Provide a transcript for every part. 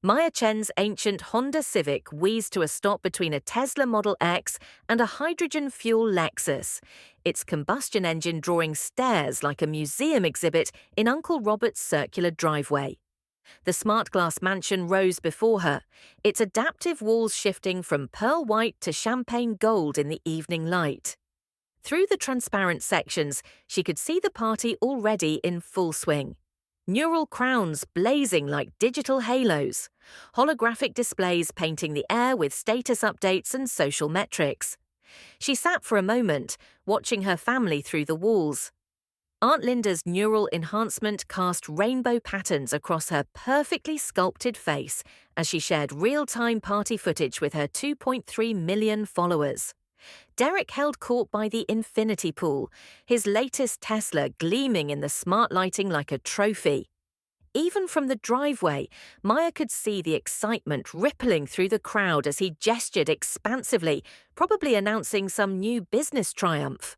Maya Chen's ancient Honda Civic wheezed to a stop between a Tesla Model X and a hydrogen fuel Lexus, its combustion engine drawing stares like a museum exhibit in Uncle Robert's circular driveway. The smart glass mansion rose before her, its adaptive walls shifting from pearl white to champagne gold in the evening light. Through the transparent sections, she could see the party already in full swing. Neural crowns blazing like digital halos, holographic displays painting the air with status updates and social metrics. She sat for a moment, watching her family through the walls. Aunt Linda's neural enhancement cast rainbow patterns across her perfectly sculpted face as she shared real-time party footage with her 2.3 million followers. Derek held court by the infinity pool, his latest Tesla gleaming in the smart lighting like a trophy. Even from the driveway, Maya could see the excitement rippling through the crowd as he gestured expansively, probably announcing some new business triumph.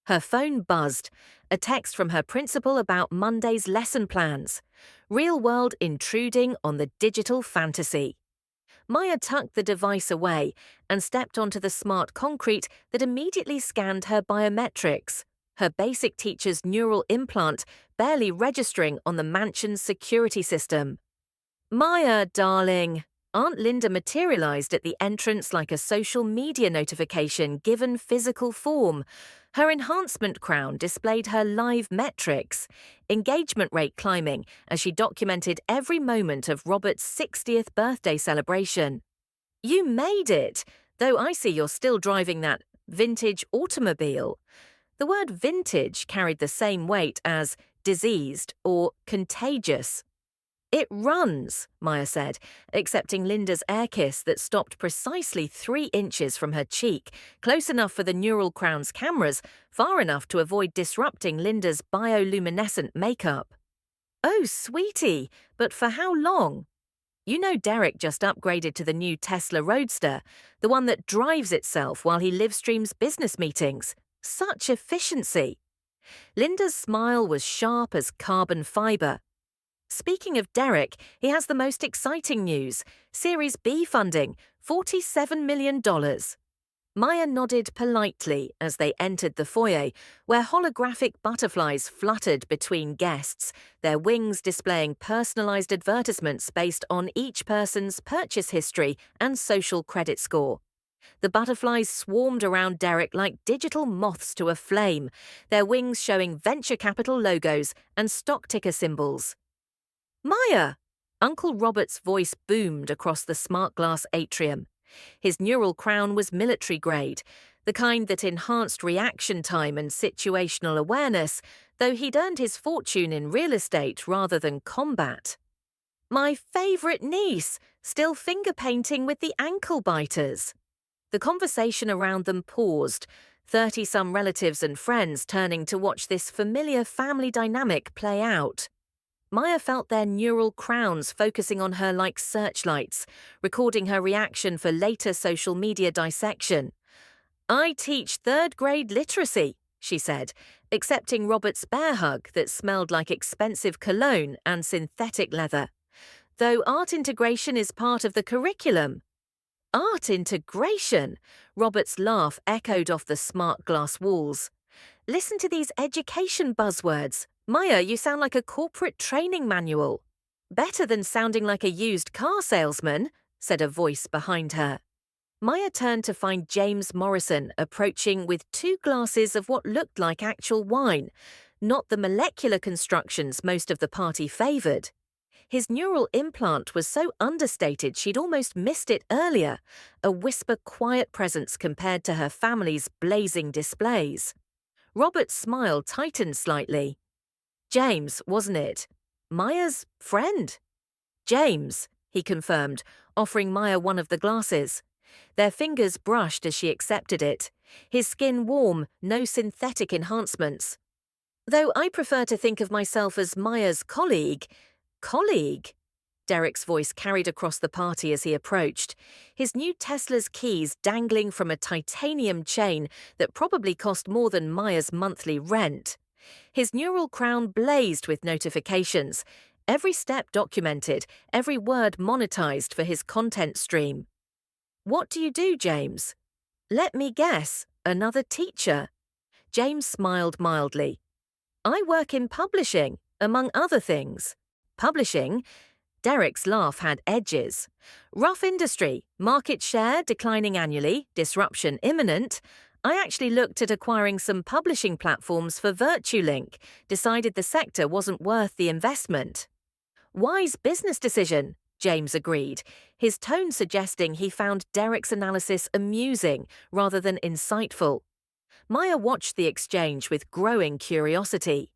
Her phone buzzed, a text from her principal about Monday's lesson plans. Real world intruding on the digital fantasy. Maya tucked the device away and stepped onto the smart concrete that immediately scanned her biometrics, her basic teacher's neural implant barely registering on the mansion's security system. Maya, darling. Aunt Linda materialized at the entrance like a social media notification given physical form. Her enhancement crown displayed her live metrics, engagement rate climbing as she documented every moment of Robert's 60th birthday celebration. You made it, though I see you're still driving that vintage automobile. The word vintage carried the same weight as diseased or contagious. It runs, Maya said, accepting Linda's air kiss that stopped precisely 3 inches from her cheek, close enough for the neural crown's cameras, far enough to avoid disrupting Linda's bioluminescent makeup. Oh, sweetie, but for how long? You know Derek just upgraded to the new Tesla Roadster, the one that drives itself while he live streams business meetings. Such efficiency. Linda's smile was sharp as carbon fiber. Speaking of Derek, he has the most exciting news. Series B funding, $47 million. Maya nodded politely as they entered the foyer, where holographic butterflies fluttered between guests, their wings displaying personalized advertisements based on each person's purchase history and social credit score. The butterflies swarmed around Derek like digital moths to a flame, their wings showing venture capital logos and stock ticker symbols. Maya! Uncle Robert's voice boomed across the smart glass atrium. His neural crown was military grade, the kind that enhanced reaction time and situational awareness, though he'd earned his fortune in real estate rather than combat. My favorite niece, still finger painting with the ankle biters. The conversation around them paused, 30-some relatives and friends turning to watch this familiar family dynamic play out. Maya felt their neural crowns focusing on her like searchlights, recording her reaction for later social media dissection. I teach 3rd grade literacy, she said, accepting Robert's bear hug that smelled like expensive cologne and synthetic leather. Though art integration is part of the curriculum. Art integration? Robert's laugh echoed off the smart glass walls. Listen to these education buzzwords. Maya, you sound like a corporate training manual. Better than sounding like a used car salesman, said a voice behind her. Maya turned to find James Morrison approaching with 2 glasses of what looked like actual wine, not the molecular constructions most of the party favored. His neural implant was so understated she'd almost missed it earlier, a whisper-quiet presence compared to her family's blazing displays. Robert's smile tightened slightly. James, wasn't it? Maya's friend? James, he confirmed, offering Maya one of the glasses. Their fingers brushed as she accepted it. His skin warm, no synthetic enhancements. Though I prefer to think of myself as Maya's colleague. Colleague? Derek's voice carried across the party as he approached, his new Tesla's keys dangling from a titanium chain that probably cost more than Maya's monthly rent. His neural crown blazed with notifications, Every step documented, every word monetized for his content stream. What do you do, James? Let me guess, another teacher. James smiled mildly. I work in publishing, among other things. Publishing? Derek's laugh had edges. Rough industry, market share declining annually, disruption imminent. I actually looked at acquiring some publishing platforms for VirtueLink, decided the sector wasn't worth the investment. Wise business decision, James agreed, his tone suggesting he found Derek's analysis amusing rather than insightful. Maya watched the exchange with growing curiosity.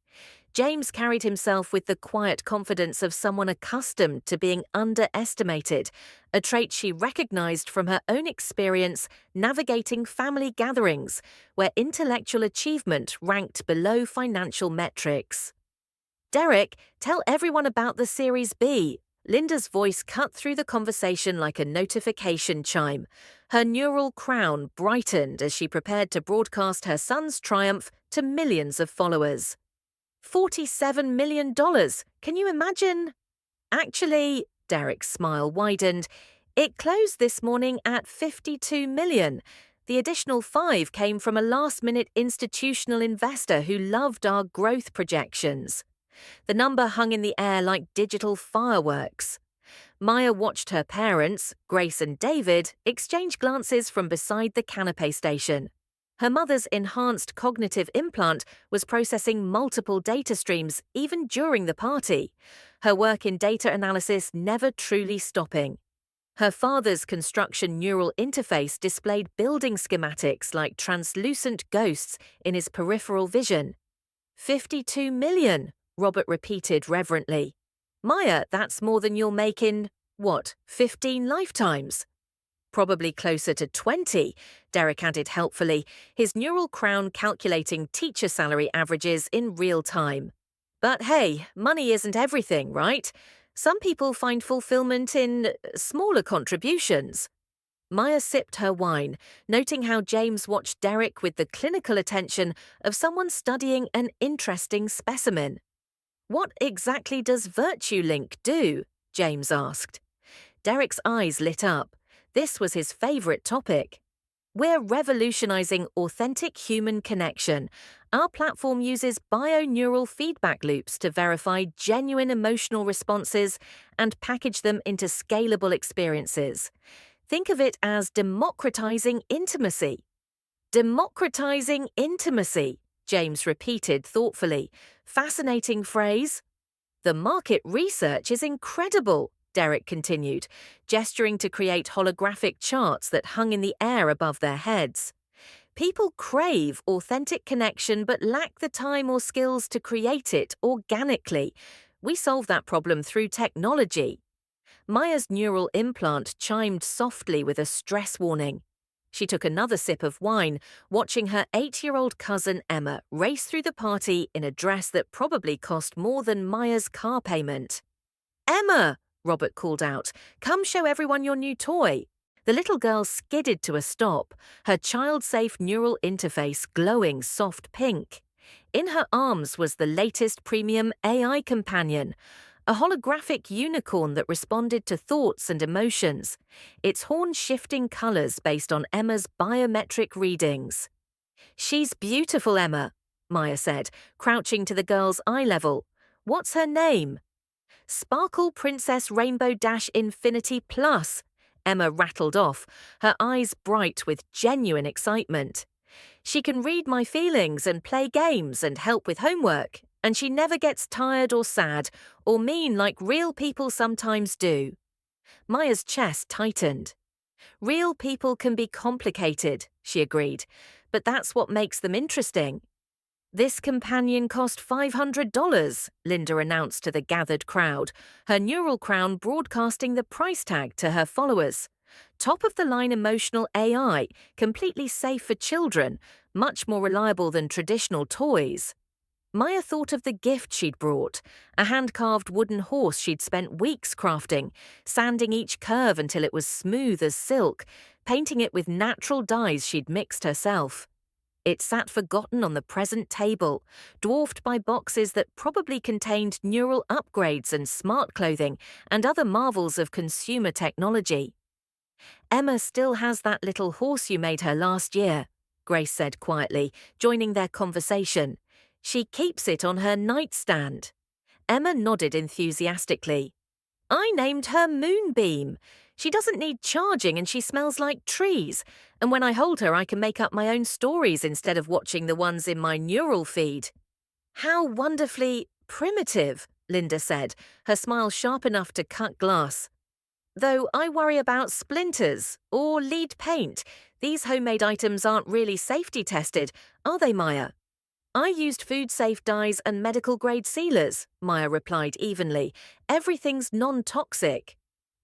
James carried himself with the quiet confidence of someone accustomed to being underestimated, a trait she recognized from her own experience navigating family gatherings, where intellectual achievement ranked below financial metrics. Derek, tell everyone about the Series B. Linda's voice cut through the conversation like a notification chime. Her neural crown brightened as she prepared to broadcast her son's triumph to millions of followers. $47 million. Can you imagine? Actually, Derek's smile widened. It closed this morning at $52 million. The additional 5 came from a last-minute institutional investor who loved our growth projections. The number hung in the air like digital fireworks. Maya watched her parents, Grace and David, exchange glances from beside the canapé station. Her mother's enhanced cognitive implant was processing multiple data streams even during the party, her work in data analysis never truly stopping. Her father's construction neural interface displayed building schematics like translucent ghosts in his peripheral vision. 52 million, Robert repeated reverently. Maya, that's more than you'll make in, 15 lifetimes? Probably closer to 20, Derek added helpfully, his neural crown calculating teacher salary averages in real time. But hey, money isn't everything, right? Some people find fulfillment in smaller contributions. Maya sipped her wine, noting how James watched Derek with the clinical attention of someone studying an interesting specimen. What exactly does VirtueLink do? James asked. Derek's eyes lit up. This was his favorite topic. We're revolutionizing authentic human connection. Our platform uses bio-neural feedback loops to verify genuine emotional responses and package them into scalable experiences. Think of it as democratizing intimacy. Democratizing intimacy, James repeated thoughtfully. Fascinating phrase. The market research is incredible, Derek continued, gesturing to create holographic charts that hung in the air above their heads. People crave authentic connection but lack the time or skills to create it organically. We solve that problem through technology. Maya's neural implant chimed softly with a stress warning. She took another sip of wine, watching her 8-year-old cousin Emma race through the party in a dress that probably cost more than Maya's car payment. Emma! Robert called out. Come show everyone your new toy. The little girl skidded to a stop, her child-safe neural interface glowing soft pink. In her arms was the latest premium AI companion, a holographic unicorn that responded to thoughts and emotions, its horn shifting colors based on Emma's biometric readings. She's beautiful, Emma, Maya said, crouching to the girl's eye level. What's her name? Sparkle Princess Rainbow Dash Infinity Plus, Emma rattled off, her eyes bright with genuine excitement. She can read my feelings and play games and help with homework, and she never gets tired or sad or mean like real people sometimes do. Maya's chest tightened. Real people can be complicated, she agreed, but that's what makes them interesting. This companion cost $500, Linda announced to the gathered crowd, her neural crown broadcasting the price tag to her followers. Top-of-the-line emotional AI, completely safe for children, much more reliable than traditional toys. Maya thought of the gift she'd brought, a hand-carved wooden horse she'd spent weeks crafting, sanding each curve until it was smooth as silk, painting it with natural dyes she'd mixed herself. It sat forgotten on the present table, dwarfed by boxes that probably contained neural upgrades and smart clothing and other marvels of consumer technology. Emma still has that little horse you made her last year, Grace said quietly, joining their conversation. She keeps it on her nightstand. Emma nodded enthusiastically. I named her Moonbeam. She doesn't need charging and she smells like trees. And when I hold her, I can make up my own stories instead of watching the ones in my neural feed. How wonderfully primitive, Linda said, her smile sharp enough to cut glass. Though I worry about splinters or lead paint. These homemade items aren't really safety tested, are they, Maya? I used food-safe dyes and medical-grade sealers, Maya replied evenly. Everything's non-toxic.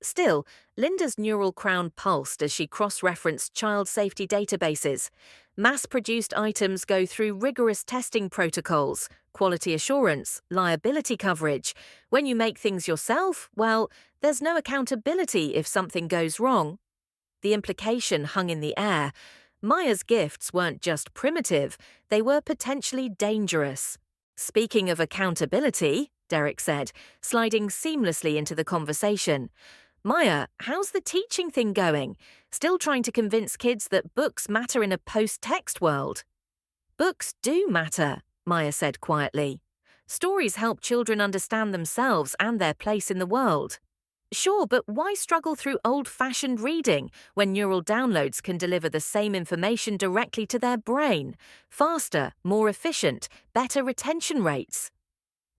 Still, Linda's neural crown pulsed as she cross-referenced child safety databases. Mass-produced items go through rigorous testing protocols, quality assurance, liability coverage. When you make things yourself, well, there's no accountability if something goes wrong. The implication hung in the air. Maya's gifts weren't just primitive, they were potentially dangerous. Speaking of accountability, Derek said, sliding seamlessly into the conversation. Maya, how's the teaching thing going? Still trying to convince kids that books matter in a post-text world? Books do matter, Maya said quietly. Stories help children understand themselves and their place in the world. Sure, but why struggle through old-fashioned reading when neural downloads can deliver the same information directly to their brain? Faster, more efficient, better retention rates.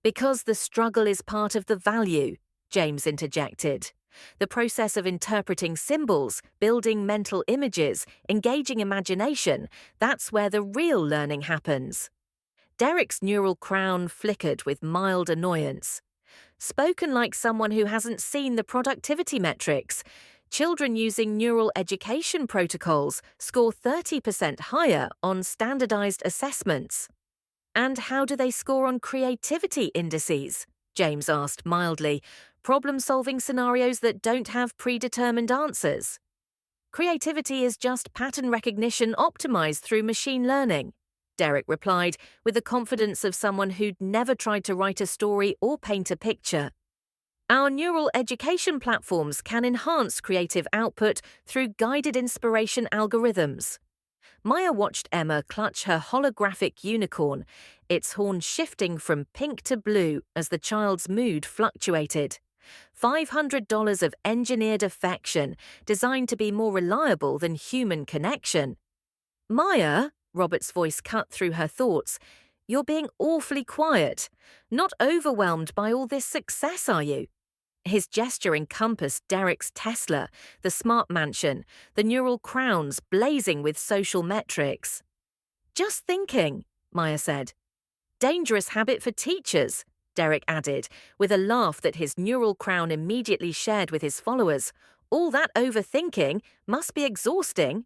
Because the struggle is part of the value, James interjected. The process of interpreting symbols, building mental images, engaging imagination, that's where the real learning happens. Derek's neural crown flickered with mild annoyance. Spoken like someone who hasn't seen the productivity metrics. Children using neural education protocols score 30% higher on standardized assessments. And how do they score on creativity indices? James asked mildly. Problem-solving scenarios that don't have predetermined answers. Creativity is just pattern recognition optimized through machine learning, Derek replied, with the confidence of someone who'd never tried to write a story or paint a picture. Our neural education platforms can enhance creative output through guided inspiration algorithms. Maya watched Emma clutch her holographic unicorn, its horn shifting from pink to blue as the child's mood fluctuated. $500 of engineered affection, designed to be more reliable than human connection. Maya, Robert's voice cut through her thoughts, you're being awfully quiet. Not overwhelmed by all this success, are you? His gesture encompassed Derek's Tesla, the smart mansion, the neural crowns blazing with social metrics. Just thinking, Maya said. Dangerous habit for teachers, Derek added, with a laugh that his neural crown immediately shared with his followers. All that overthinking must be exhausting.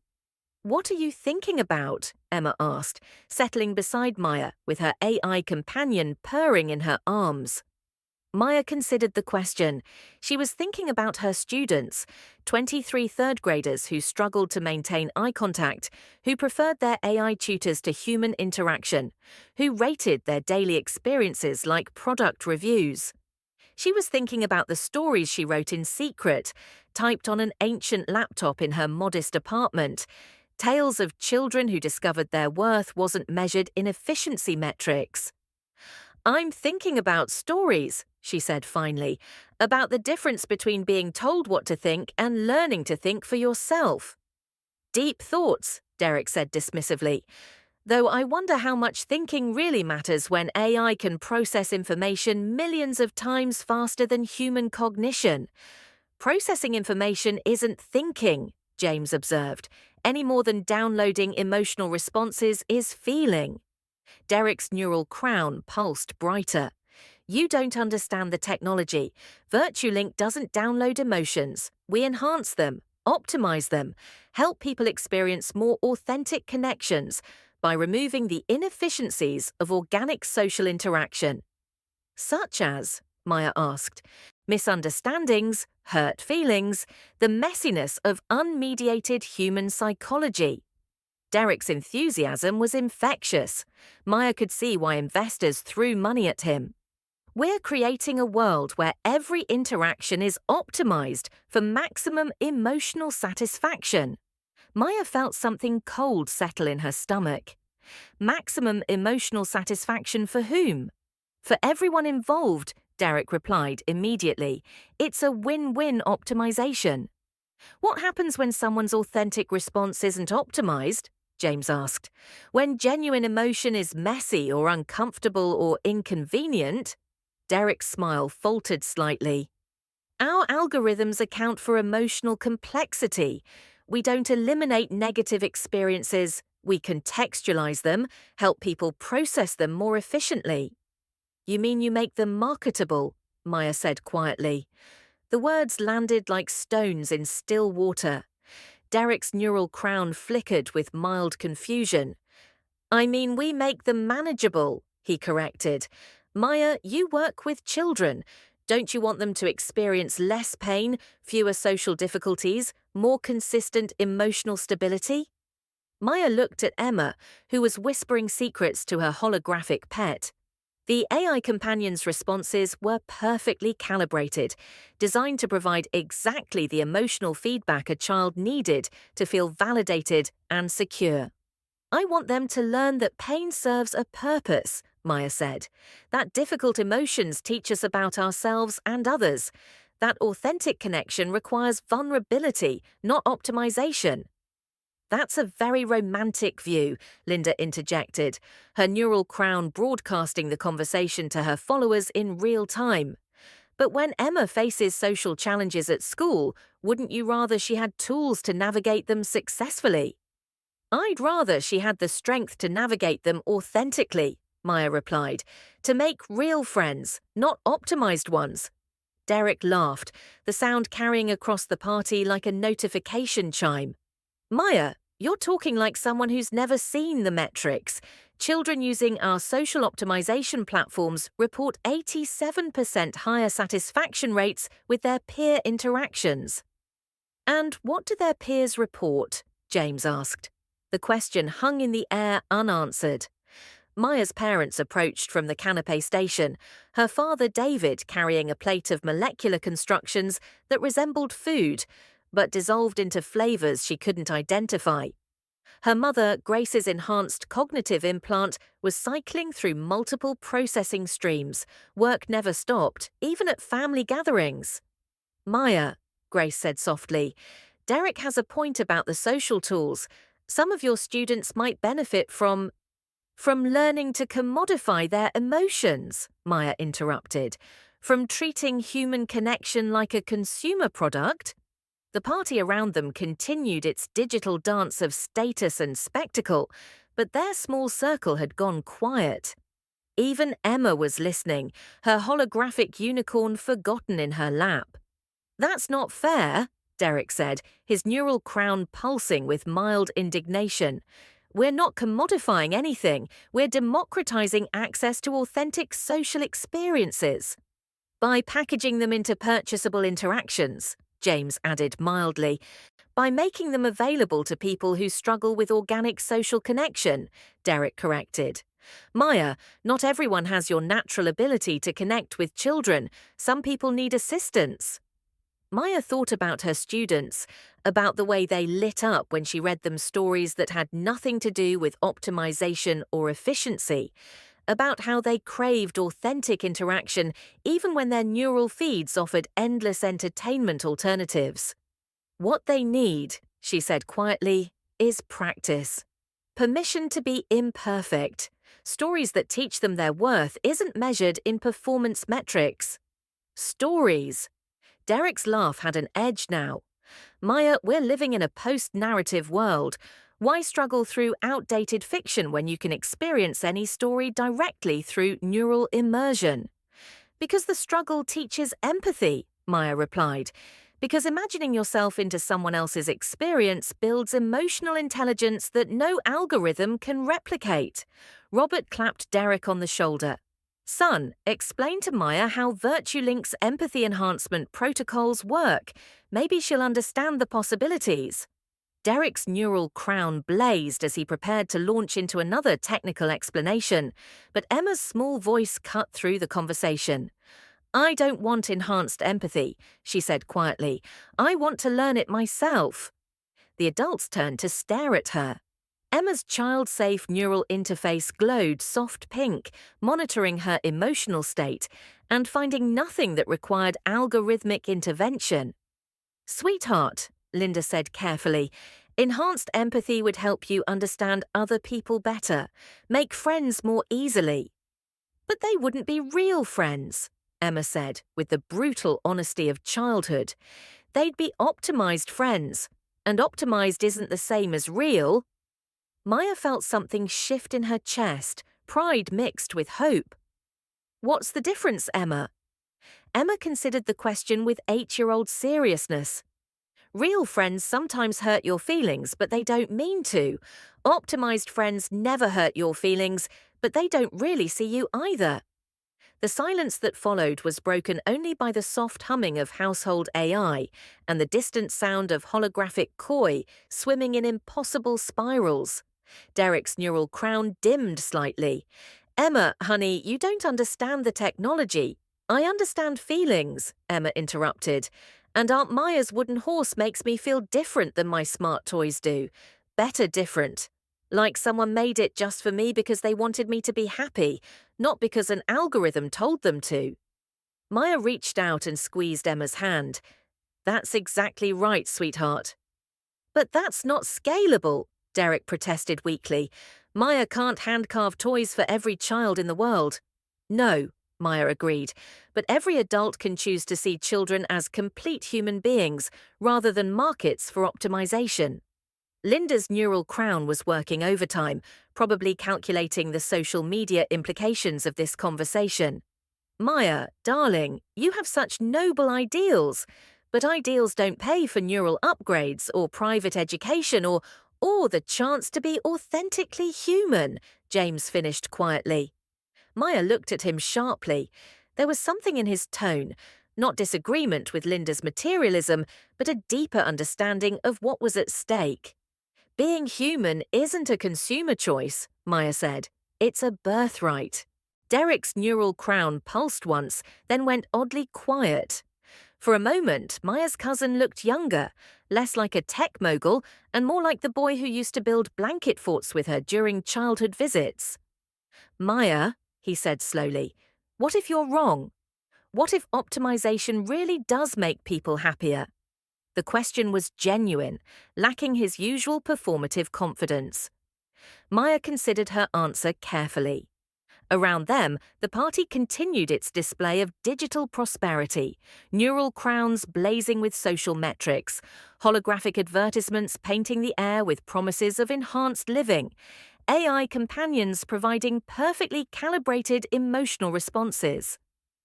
What are you thinking about? Emma asked, settling beside Maya with her AI companion purring in her arms. Maya considered the question. She was thinking about her students, 23 third graders who struggled to maintain eye contact, who preferred their AI tutors to human interaction, who rated their daily experiences like product reviews. She was thinking about the stories she wrote in secret, typed on an ancient laptop in her modest apartment, tales of children who discovered their worth wasn't measured in efficiency metrics. I'm thinking about stories, she said finally, about the difference between being told what to think and learning to think for yourself. Deep thoughts, Derek said dismissively, though I wonder how much thinking really matters when AI can process information millions of times faster than human cognition. Processing information isn't thinking, James observed, any more than downloading emotional responses is feeling. Derek's neural crown pulsed brighter. You don't understand the technology. VirtueLink doesn't download emotions. We enhance them, optimize them, help people experience more authentic connections by removing the inefficiencies of organic social interaction. Such as, Maya asked, misunderstandings, hurt feelings, the messiness of unmediated human psychology. Derek's enthusiasm was infectious. Maya could see why investors threw money at him. We're creating a world where every interaction is optimized for maximum emotional satisfaction. Maya felt something cold settle in her stomach. Maximum emotional satisfaction for whom? For everyone involved, Derek replied immediately. It's a win-win optimization. What happens when someone's authentic response isn't optimized? James asked. When genuine emotion is messy or uncomfortable or inconvenient? Derek's smile faltered slightly. Our algorithms account for emotional complexity. We don't eliminate negative experiences, we contextualize them, help people process them more efficiently. You mean you make them marketable? Maya said quietly. The words landed like stones in still water. Derek's neural crown flickered with mild confusion. I mean, we make them manageable, he corrected. Maya, you work with children. Don't you want them to experience less pain, fewer social difficulties, more consistent emotional stability? Maya looked at Emma, who was whispering secrets to her holographic pet. The AI companion's responses were perfectly calibrated, designed to provide exactly the emotional feedback a child needed to feel validated and secure. I want them to learn that pain serves a purpose, Maya said. That difficult emotions teach us about ourselves and others. That authentic connection requires vulnerability, not optimization. That's a very romantic view, Linda interjected, her neural crown broadcasting the conversation to her followers in real time. But when Emma faces social challenges at school, wouldn't you rather she had tools to navigate them successfully? I'd rather she had the strength to navigate them authentically, Maya replied, to make real friends, not optimized ones. Derek laughed, the sound carrying across the party like a notification chime. Maya, you're talking like someone who's never seen the metrics. Children using our social optimization platforms report 87% higher satisfaction rates with their peer interactions. And what do their peers report? James asked. The question hung in the air unanswered. Maya's parents approached from the canapé station, her father David carrying a plate of molecular constructions that resembled food, but dissolved into flavors she couldn't identify. Her mother, Grace's enhanced cognitive implant, was cycling through multiple processing streams. Work never stopped, even at family gatherings. Maya, Grace said softly, Derek has a point about the social tools. Some of your students might benefit from learning to commodify their emotions, Maya interrupted. From treating human connection like a consumer product. The party around them continued its digital dance of status and spectacle, but their small circle had gone quiet. Even Emma was listening, her holographic unicorn forgotten in her lap. That's not fair, Derek said, his neural crown pulsing with mild indignation. We're not commodifying anything, we're democratizing access to authentic social experiences. By packaging them into purchasable interactions, James added mildly, by making them available to people who struggle with organic social connection, Derek corrected. Maya, not everyone has your natural ability to connect with children. Some people need assistance. Maya thought about her students, about the way they lit up when she read them stories that had nothing to do with optimization or efficiency, about how they craved authentic interaction even when their neural feeds offered endless entertainment alternatives. What they need, she said quietly, is practice. Permission to be imperfect. Stories that teach them their worth isn't measured in performance metrics. Stories. Derek's laugh had an edge now. Maya, we're living in a post-narrative world. Why struggle through outdated fiction when you can experience any story directly through neural immersion? Because the struggle teaches empathy, Maya replied. Because imagining yourself into someone else's experience builds emotional intelligence that no algorithm can replicate. Robert clapped Derek on the shoulder. Son, explain to Maya how VirtueLink's empathy enhancement protocols work. Maybe she'll understand the possibilities. Derek's neural crown blazed as he prepared to launch into another technical explanation, but Emma's small voice cut through the conversation. "I don't want enhanced empathy," she said quietly. "I want to learn it myself." The adults turned to stare at her. Emma's child-safe neural interface glowed soft pink, monitoring her emotional state and finding nothing that required algorithmic intervention. "Sweetheart," Linda said carefully, "enhanced empathy would help you understand other people better, make friends more easily." "But they wouldn't be real friends," Emma said, with the brutal honesty of childhood. "They'd be optimized friends, and optimized isn't the same as real." Maya felt something shift in her chest, pride mixed with hope. "What's the difference, Emma?" Emma considered the question with 8-year-old seriousness. "Real friends sometimes hurt your feelings, but they don't mean to. Optimized friends never hurt your feelings, but they don't really see you either." The silence that followed was broken only by the soft humming of household AI and the distant sound of holographic koi swimming in impossible spirals. Derek's neural crown dimmed slightly. "Emma, honey, you don't understand the technology. I understand feelings," Emma interrupted. "And Aunt Maya's wooden horse makes me feel different than my smart toys do. Better different. Like someone made it just for me because they wanted me to be happy, not because an algorithm told them to." Maya reached out and squeezed Emma's hand. "That's exactly right, sweetheart." "But that's not scalable," Derek protested weakly. "Maya can't hand-carve toys for every child in the world." "No," Maya agreed, "but every adult can choose to see children as complete human beings rather than markets for optimization." Linda's neural crown was working overtime, probably calculating the social media implications of this conversation. "Maya, darling, you have such noble ideals, but ideals don't pay for neural upgrades or private education or the chance to be authentically human," James finished quietly. Maya looked at him sharply. There was something in his tone, not disagreement with Linda's materialism, but a deeper understanding of what was at stake. "Being human isn't a consumer choice," Maya said. "It's a birthright." Derek's neural crown pulsed once, then went oddly quiet. For a moment, Maya's cousin looked younger, less like a tech mogul and more like the boy who used to build blanket forts with her during childhood visits. "Maya," he said slowly, "what if you're wrong? What if optimization really does make people happier?" The question was genuine, lacking his usual performative confidence. Maya considered her answer carefully. Around them, the party continued its display of digital prosperity, neural crowns blazing with social metrics, holographic advertisements painting the air with promises of enhanced living, AI companions providing perfectly calibrated emotional responses.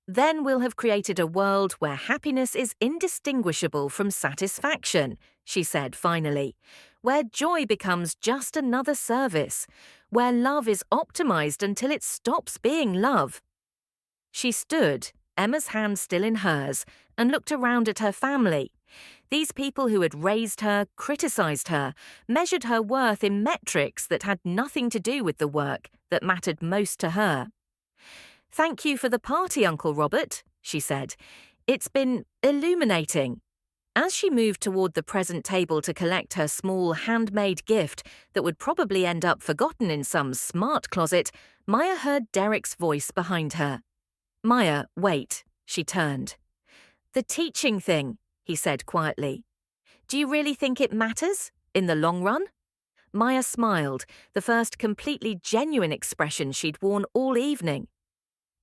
"Then we'll have created a world where happiness is indistinguishable from satisfaction," she said finally, "where joy becomes just another service, where love is optimized until it stops being love." She stood, Emma's hand still in hers, and looked around at her family. These people who had raised her, criticized her, measured her worth in metrics that had nothing to do with the work that mattered most to her. "Thank you for the party, Uncle Robert," she said. "It's been illuminating." As she moved toward the present table to collect her small handmade gift that would probably end up forgotten in some smart closet, Maya heard Derek's voice behind her. "Maya, wait." She turned. "The teaching thing," he said quietly. "Do you really think it matters in the long run?" Maya smiled, the first completely genuine expression she'd worn all evening.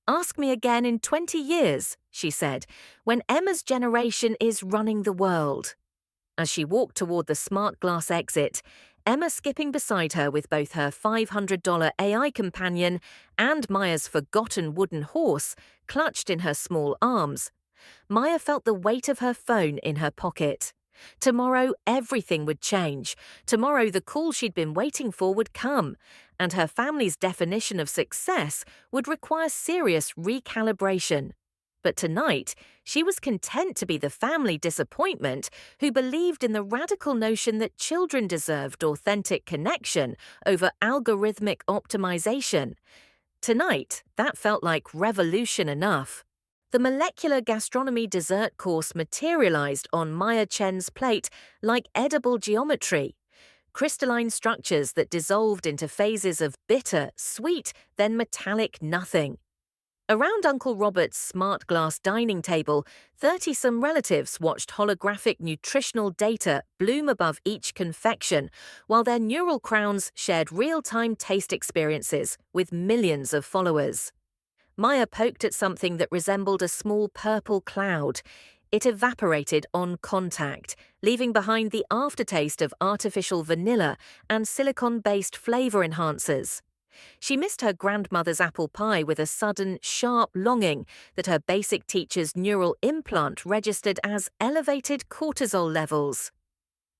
"Ask me again in 20 years, she said, "when Emma's generation is running the world." As she walked toward the smart glass exit, Emma skipping beside her with both her $500 AI companion and Maya's forgotten wooden horse clutched in her small arms, Maya felt the weight of her phone in her pocket. Tomorrow, everything would change. Tomorrow, the call she'd been waiting for would come, and her family's definition of success would require serious recalibration. But tonight, she was content to be the family disappointment who believed in the radical notion that children deserved authentic connection over algorithmic optimization. Tonight, that felt like revolution enough. The molecular gastronomy dessert course materialized on Maya Chen's plate like edible geometry. Crystalline structures that dissolved into phases of bitter, sweet, then metallic nothing. Around Uncle Robert's smart glass dining table, 30-some relatives watched holographic nutritional data bloom above each confection, while their neural crowns shared real-time taste experiences with millions of followers. Maya poked at something that resembled a small purple cloud. It evaporated on contact, leaving behind the aftertaste of artificial vanilla and silicon-based flavor enhancers. She missed her grandmother's apple pie with a sudden, sharp longing that her basic teacher's neural implant registered as elevated cortisol levels.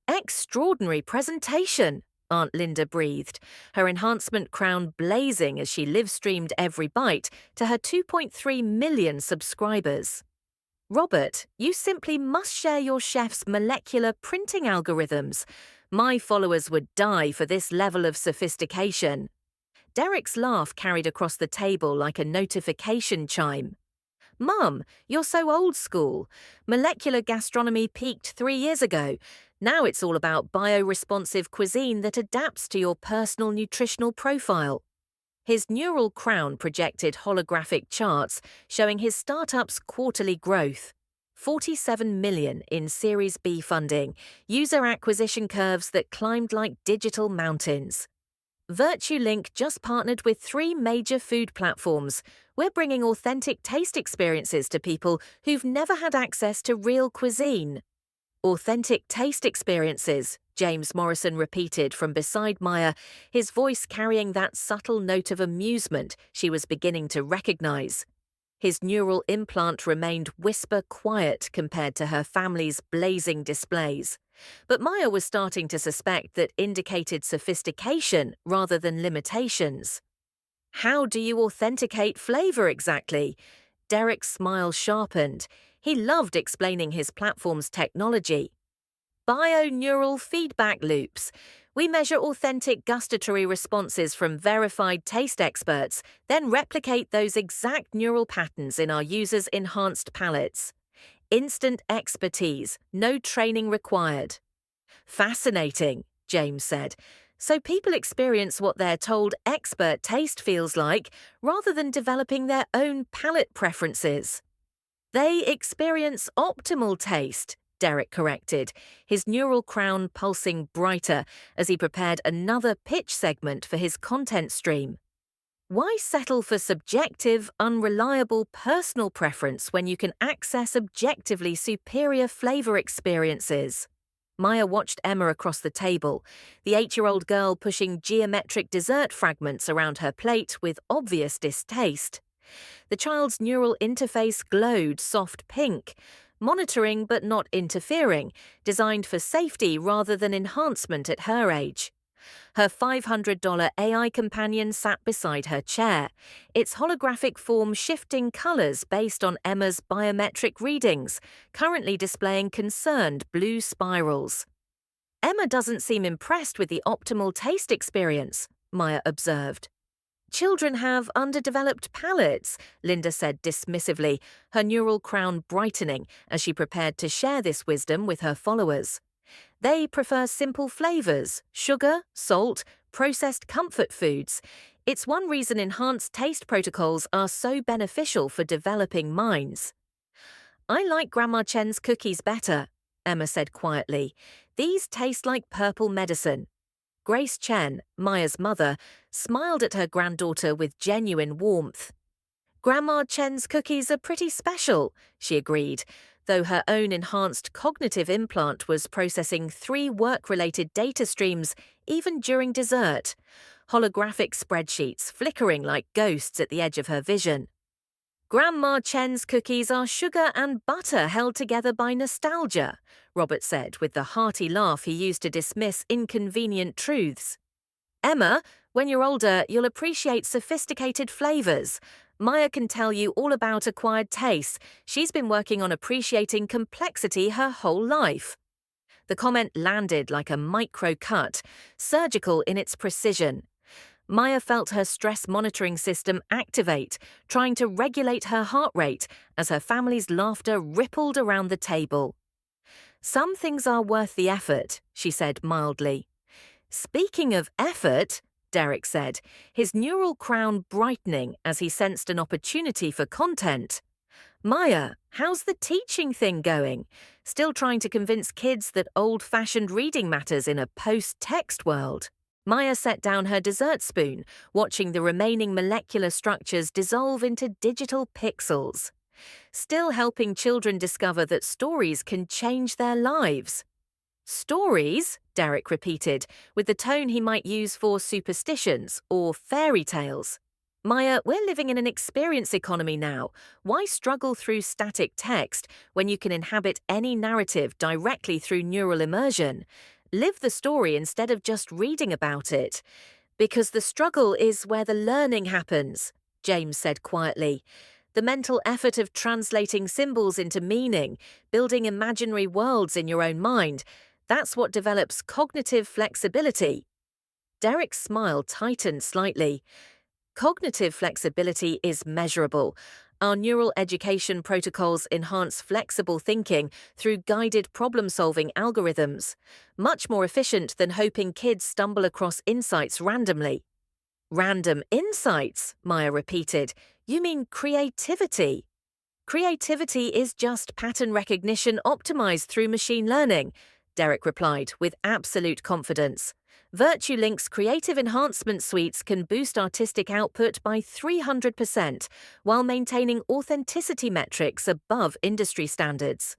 Extraordinary presentation, Aunt Linda breathed, her enhancement crown blazing as she live-streamed every bite to her 2.3 million subscribers. Robert, you simply must share your chef's molecular printing algorithms. My followers would die for this level of sophistication. Derek's laugh carried across the table like a notification chime. Mum, you're so old school. Molecular gastronomy peaked 3 years ago. Now it's all about bioresponsive cuisine that adapts to your personal nutritional profile. His neural crown projected holographic charts showing his startup's quarterly growth. 47 million in Series B funding, user acquisition curves that climbed like digital mountains. VirtueLink just partnered with 3 major food platforms. We're bringing authentic taste experiences to people who've never had access to real cuisine. Authentic taste experiences, James Morrison repeated from beside Maya, his voice carrying that subtle note of amusement she was beginning to recognize. His neural implant remained whisper quiet compared to her family's blazing displays. But Maya was starting to suspect that indicated sophistication rather than limitations. How do you authenticate flavor exactly? Derek's smile sharpened. He loved explaining his platform's technology. Bio-neural feedback loops. We measure authentic gustatory responses from verified taste experts, then replicate those exact neural patterns in our users' enhanced palates. Instant expertise, no training required. Fascinating, James said. So people experience what they're told expert taste feels like, rather than developing their own palate preferences. They experience optimal taste, Derek corrected, his neural crown pulsing brighter as he prepared another pitch segment for his content stream. Why settle for subjective, unreliable personal preference when you can access objectively superior flavor experiences? Maya watched Emma across the table, the 8-year-old girl pushing geometric dessert fragments around her plate with obvious distaste. The child's neural interface glowed soft pink, monitoring but not interfering, designed for safety rather than enhancement at her age. Her $500 AI companion sat beside her chair, its holographic form shifting colors based on Emma's biometric readings, currently displaying concerned blue spirals. Emma doesn't seem impressed with the optimal taste experience, Maya observed. Children have underdeveloped palates, Linda said dismissively, her neural crown brightening as she prepared to share this wisdom with her followers. They prefer simple flavors, sugar, salt, processed comfort foods. It's one reason enhanced taste protocols are so beneficial for developing minds. I like Grandma Chen's cookies better, Emma said quietly. These taste like purple medicine. Grace Chen, Maya's mother, smiled at her granddaughter with genuine warmth. Grandma Chen's cookies are pretty special, she agreed, though her own enhanced cognitive implant was processing 3 work-related data streams even during dessert, holographic spreadsheets flickering like ghosts at the edge of her vision. Grandma Chen's cookies are sugar and butter held together by nostalgia, Robert said with the hearty laugh he used to dismiss inconvenient truths. Emma, when you're older, you'll appreciate sophisticated flavors. Maya can tell you all about acquired tastes. She's been working on appreciating complexity her whole life. The comment landed like a micro cut, surgical in its precision. Maya felt her stress monitoring system activate, trying to regulate her heart rate as her family's laughter rippled around the table. "Some things are worth the effort," she said mildly. "Speaking of effort," Derek said, his neural crown brightening as he sensed an opportunity for content. "Maya, how's the teaching thing going? Still trying to convince kids that old-fashioned reading matters in a post-text world?" Maya set down her dessert spoon, watching the remaining molecular structures dissolve into digital pixels. "Still helping children discover that stories can change their lives." "Stories?" Derek repeated, with the tone he might use for superstitions or fairy tales. "Maya, we're living in an experience economy now. Why struggle through static text when you can inhabit any narrative directly through neural immersion? Live the story instead of just reading about it." "Because the struggle is where the learning happens," James said quietly. "The mental effort of translating symbols into meaning, building imaginary worlds in your own mind, that's what develops cognitive flexibility." Derek's smile tightened slightly. "Cognitive flexibility is measurable. Our neural education protocols enhance flexible thinking through guided problem-solving algorithms, much more efficient than hoping kids stumble across insights randomly." "Random insights," Maya repeated. "You mean creativity?" "Creativity is just pattern recognition optimized through machine learning," Derek replied with absolute confidence. "VirtueLink's creative enhancement suites can boost artistic output by 300% while maintaining authenticity metrics above industry standards."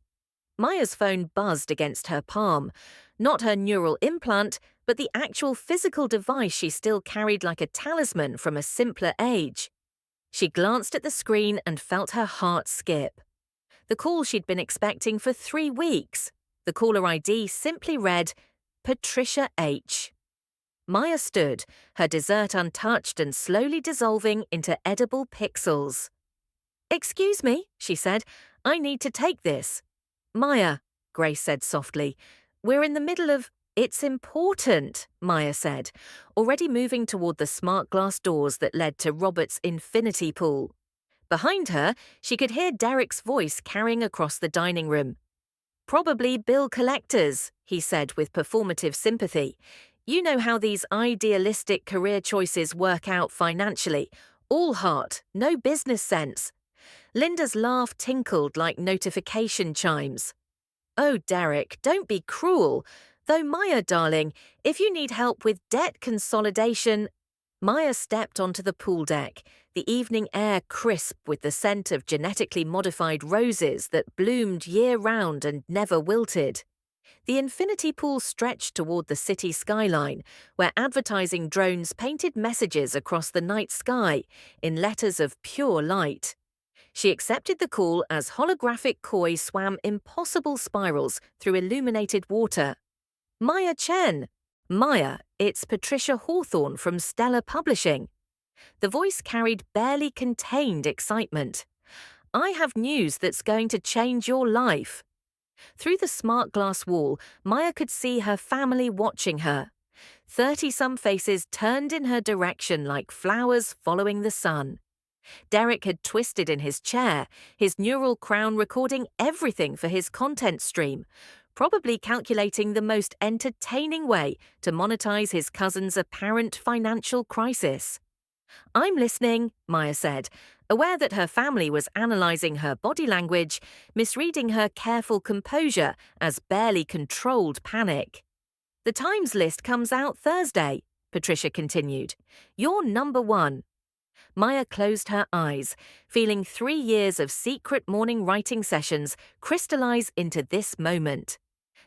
Maya's phone buzzed against her palm. Not her neural implant, but the actual physical device she still carried like a talisman from a simpler age. She glanced at the screen and felt her heart skip. The call she'd been expecting for 3 weeks. The caller ID simply read, "Patricia H." Maya stood, her dessert untouched and slowly dissolving into edible pixels. "Excuse me," she said. "I need to take this." "Maya," Grace said softly, "we're in the middle of—" "It's important," Maya said, already moving toward the smart glass doors that led to Robert's infinity pool. Behind her, she could hear Derek's voice carrying across the dining room. "Probably bill collectors," he said with performative sympathy. "You know how these idealistic career choices work out financially. All heart, no business sense." Linda's laugh tinkled like notification chimes. "Oh, Derek, don't be cruel. Though, Maya, darling, if you need help with debt consolidation—" Maya stepped onto the pool deck, the evening air crisp with the scent of genetically modified roses that bloomed year-round and never wilted. The infinity pool stretched toward the city skyline, where advertising drones painted messages across the night sky in letters of pure light. She accepted the call as holographic koi swam impossible spirals through illuminated water. "Maya Chen." "Maya, it's Patricia Hawthorne from Stellar Publishing." The voice carried barely contained excitement. "I have news that's going to change your life." Through the smart glass wall, Maya could see her family watching her. 30-some faces turned in her direction like flowers following the sun. Derek had twisted in his chair, his neural crown recording everything for his content stream, probably calculating the most entertaining way to monetize his cousin's apparent financial crisis. "I'm listening," Maya said, aware that her family was analyzing her body language, misreading her careful composure as barely controlled panic. "The Times list comes out Thursday," Patricia continued. "You're #1. Maya closed her eyes, feeling 3 years of secret morning writing sessions crystallize into this moment.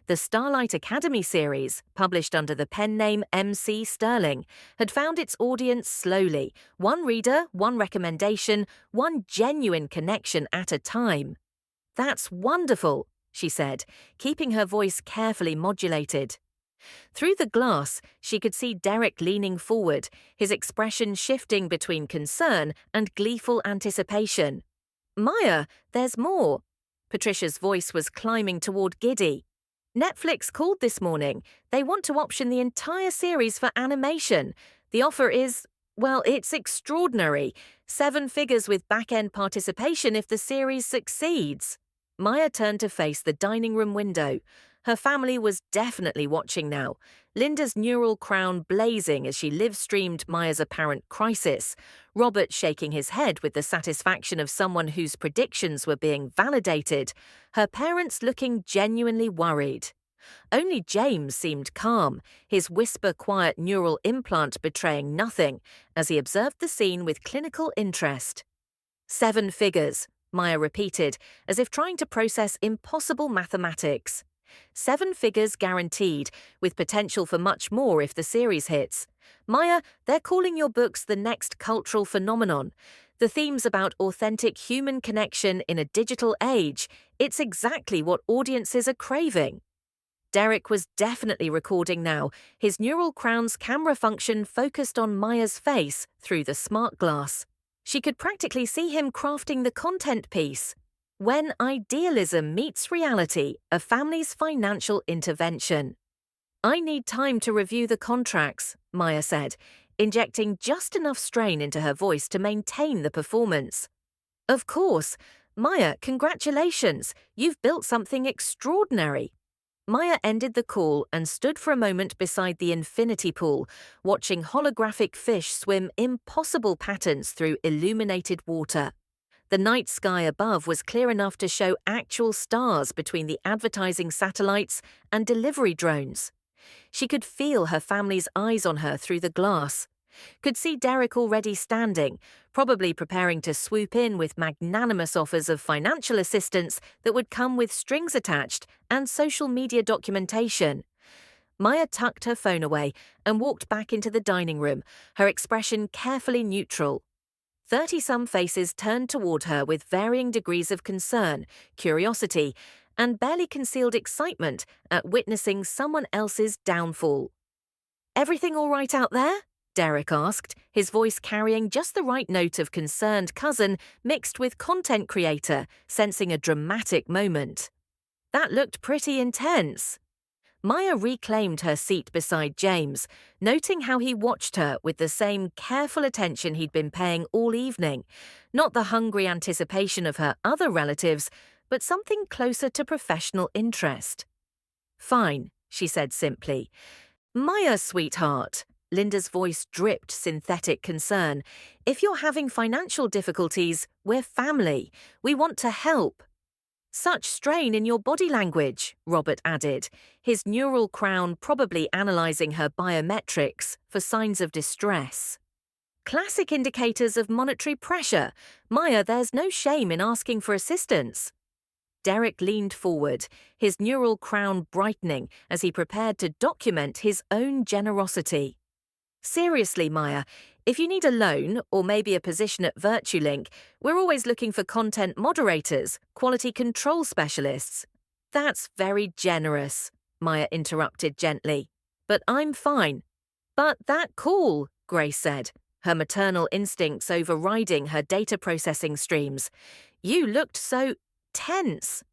The Starlight Academy series, published under the pen name MC Sterling, had found its audience slowly, one reader, one recommendation, one genuine connection at a time. "That's wonderful," she said, keeping her voice carefully modulated. Through the glass, she could see Derek leaning forward, his expression shifting between concern and gleeful anticipation. Maya, there's more. Patricia's voice was climbing toward Giddy. Netflix called this morning. They want to option the entire series for animation. The offer is, well, it's extraordinary. 7 figures with back-end participation if the series succeeds. Maya turned to face the dining room window. Her family was definitely watching now, Linda's neural crown blazing as she live-streamed Maya's apparent crisis, Robert shaking his head with the satisfaction of someone whose predictions were being validated, her parents looking genuinely worried. Only James seemed calm, his whisper-quiet neural implant betraying nothing, as he observed the scene with clinical interest. 7 figures, Maya repeated, as if trying to process impossible mathematics. 7 figures guaranteed, with potential for much more if the series hits. Maya, they're calling your books the next cultural phenomenon. The themes about authentic human connection in a digital age, it's exactly what audiences are craving. Derek was definitely recording now, his neural crown's camera function focused on Maya's face through the smart glass. She could practically see him crafting the content piece. When idealism meets reality, a family's financial intervention. I need time to review the contracts, Maya said, injecting just enough strain into her voice to maintain the performance. Of course. Maya, congratulations. You've built something extraordinary. Maya ended the call and stood for a moment beside the infinity pool, watching holographic fish swim impossible patterns through illuminated water. The night sky above was clear enough to show actual stars between the advertising satellites and delivery drones. She could feel her family's eyes on her through the glass. Could see Derek already standing, probably preparing to swoop in with magnanimous offers of financial assistance that would come with strings attached and social media documentation. Maya tucked her phone away and walked back into the dining room, her expression carefully neutral. 30-some faces turned toward her with varying degrees of concern, curiosity, and barely concealed excitement at witnessing someone else's downfall. "Everything all right out there?" Derek asked, his voice carrying just the right note of concerned cousin mixed with content creator, sensing a dramatic moment. That looked pretty intense. Maya reclaimed her seat beside James, noting how he watched her with the same careful attention he'd been paying all evening, not the hungry anticipation of her other relatives, but something closer to professional interest. "Fine," she said simply. "Maya, sweetheart," Linda's voice dripped synthetic concern. "If you're having financial difficulties, we're family. We want to help." "Such strain in your body language," Robert added, his neural crown probably analysing her biometrics for signs of distress. "Classic indicators of monetary pressure. Maya, there's no shame in asking for assistance." Derek leaned forward, his neural crown brightening as he prepared to document his own generosity. "Seriously, Maya, if you need a loan or maybe a position at VirtueLink, we're always looking for content moderators, quality control specialists." "That's very generous," Maya interrupted gently. "But I'm fine." "But that call," Grace said, her maternal instincts overriding her data processing streams. "You looked so tense."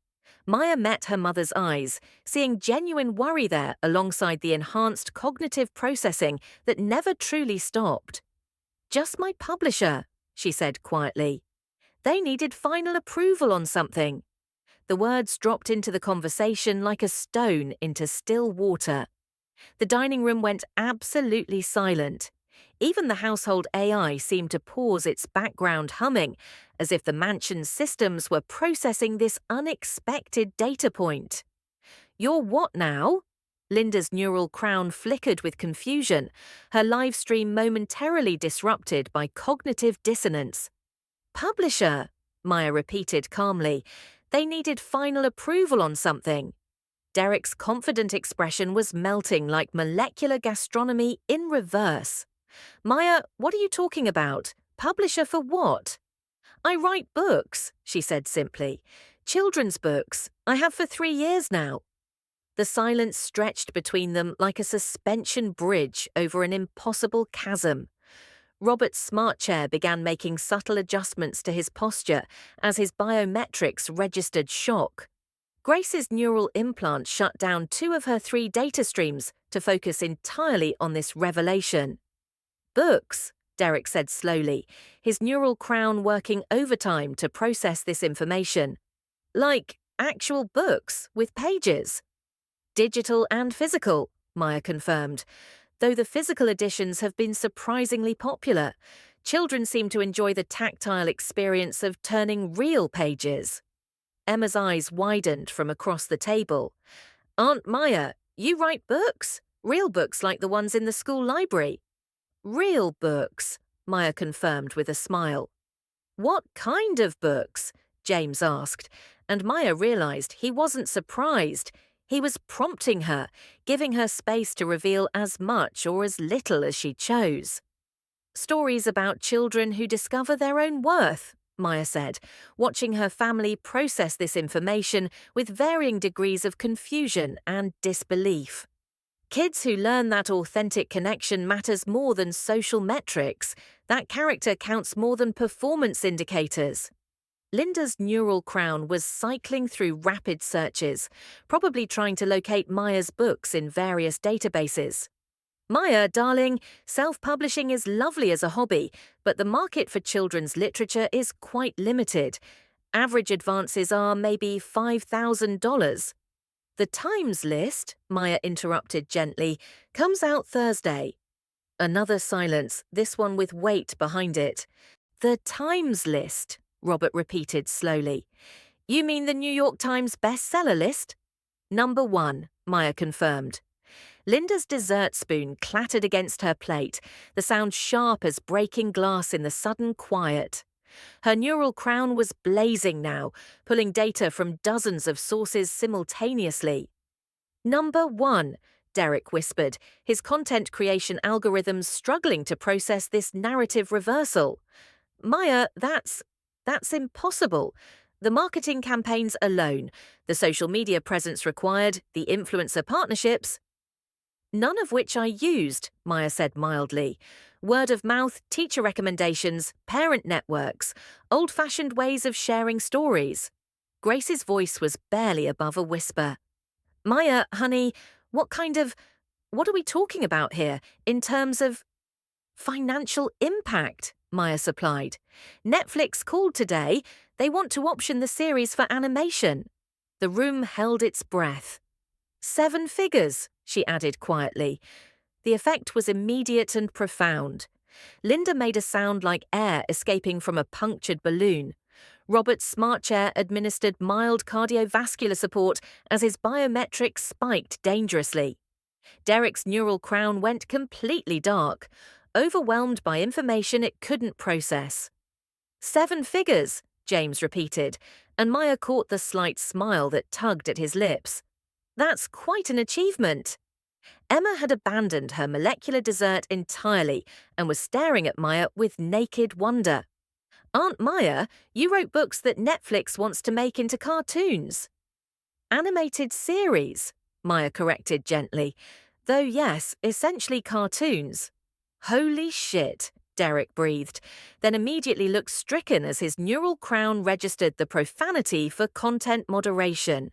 Maya met her mother's eyes, seeing genuine worry there alongside the enhanced cognitive processing that never truly stopped. "Just my publisher," she said quietly. "They needed final approval on something." The words dropped into the conversation like a stone into still water. The dining room went absolutely silent. Even the household AI seemed to pause its background humming, as if the mansion's systems were processing this unexpected data point. "You're what now?" Linda's neural crown flickered with confusion, her live stream momentarily disrupted by cognitive dissonance. "Publisher," Maya repeated calmly. "They needed final approval on something." Derek's confident expression was melting like molecular gastronomy in reverse. "Maya, what are you talking about? Publisher for what?" "I write books," she said simply. "Children's books. I have for 3 years now." The silence stretched between them like a suspension bridge over an impossible chasm. Robert's smart chair began making subtle adjustments to his posture as his biometrics registered shock. Grace's neural implant shut down 2 of her 3 data streams to focus entirely on this revelation. Books, Derek said slowly, his neural crown working overtime to process this information. Like actual books with pages. Digital and physical, Maya confirmed. Though the physical editions have been surprisingly popular, children seem to enjoy the tactile experience of turning real pages. Emma's eyes widened from across the table. Aunt Maya, you write books? Real books like the ones in the school library? Real books, Maya confirmed with a smile. What kind of books? James asked, and Maya realized he wasn't surprised. He was prompting her, giving her space to reveal as much or as little as she chose. Stories about children who discover their own worth, Maya said, watching her family process this information with varying degrees of confusion and disbelief. Kids who learn that authentic connection matters more than social metrics, that character counts more than performance indicators. Linda's neural crown was cycling through rapid searches, probably trying to locate Maya's books in various databases. Maya, darling, self-publishing is lovely as a hobby, but the market for children's literature is quite limited. Average advances are maybe $5,000. The Times list, Maya interrupted gently, comes out Thursday. Another silence, this one with weight behind it. The Times list, Robert repeated slowly. You mean the New York Times bestseller list? Number 1, Maya confirmed. Linda's dessert spoon clattered against her plate, the sound sharp as breaking glass in the sudden quiet. Her neural crown was blazing now, pulling data from dozens of sources simultaneously. Number 1, Derek whispered, his content creation algorithms struggling to process this narrative reversal. Maya, that's impossible. The marketing campaigns alone, the social media presence required, the influencer partnerships. None of which I used, Maya said mildly. Word of mouth, teacher recommendations, parent networks, old-fashioned ways of sharing stories. Grace's voice was barely above a whisper. Maya, honey, what are we talking about here in terms of financial impact? Maya supplied. Netflix called today. They want to option the series for animation. The room held its breath. 7 figures, she added quietly. The effect was immediate and profound. Linda made a sound like air escaping from a punctured balloon. Robert's smart chair administered mild cardiovascular support as his biometrics spiked dangerously. Derek's neural crown went completely dark, overwhelmed by information it couldn't process. 7 figures, James repeated, and Maya caught the slight smile that tugged at his lips. That's quite an achievement. Emma had abandoned her molecular dessert entirely and was staring at Maya with naked wonder. Aunt Maya, you wrote books that Netflix wants to make into cartoons. Animated series, Maya corrected gently. Though yes, essentially cartoons. Holy shit, Derek breathed, then immediately looked stricken as his neural crown registered the profanity for content moderation.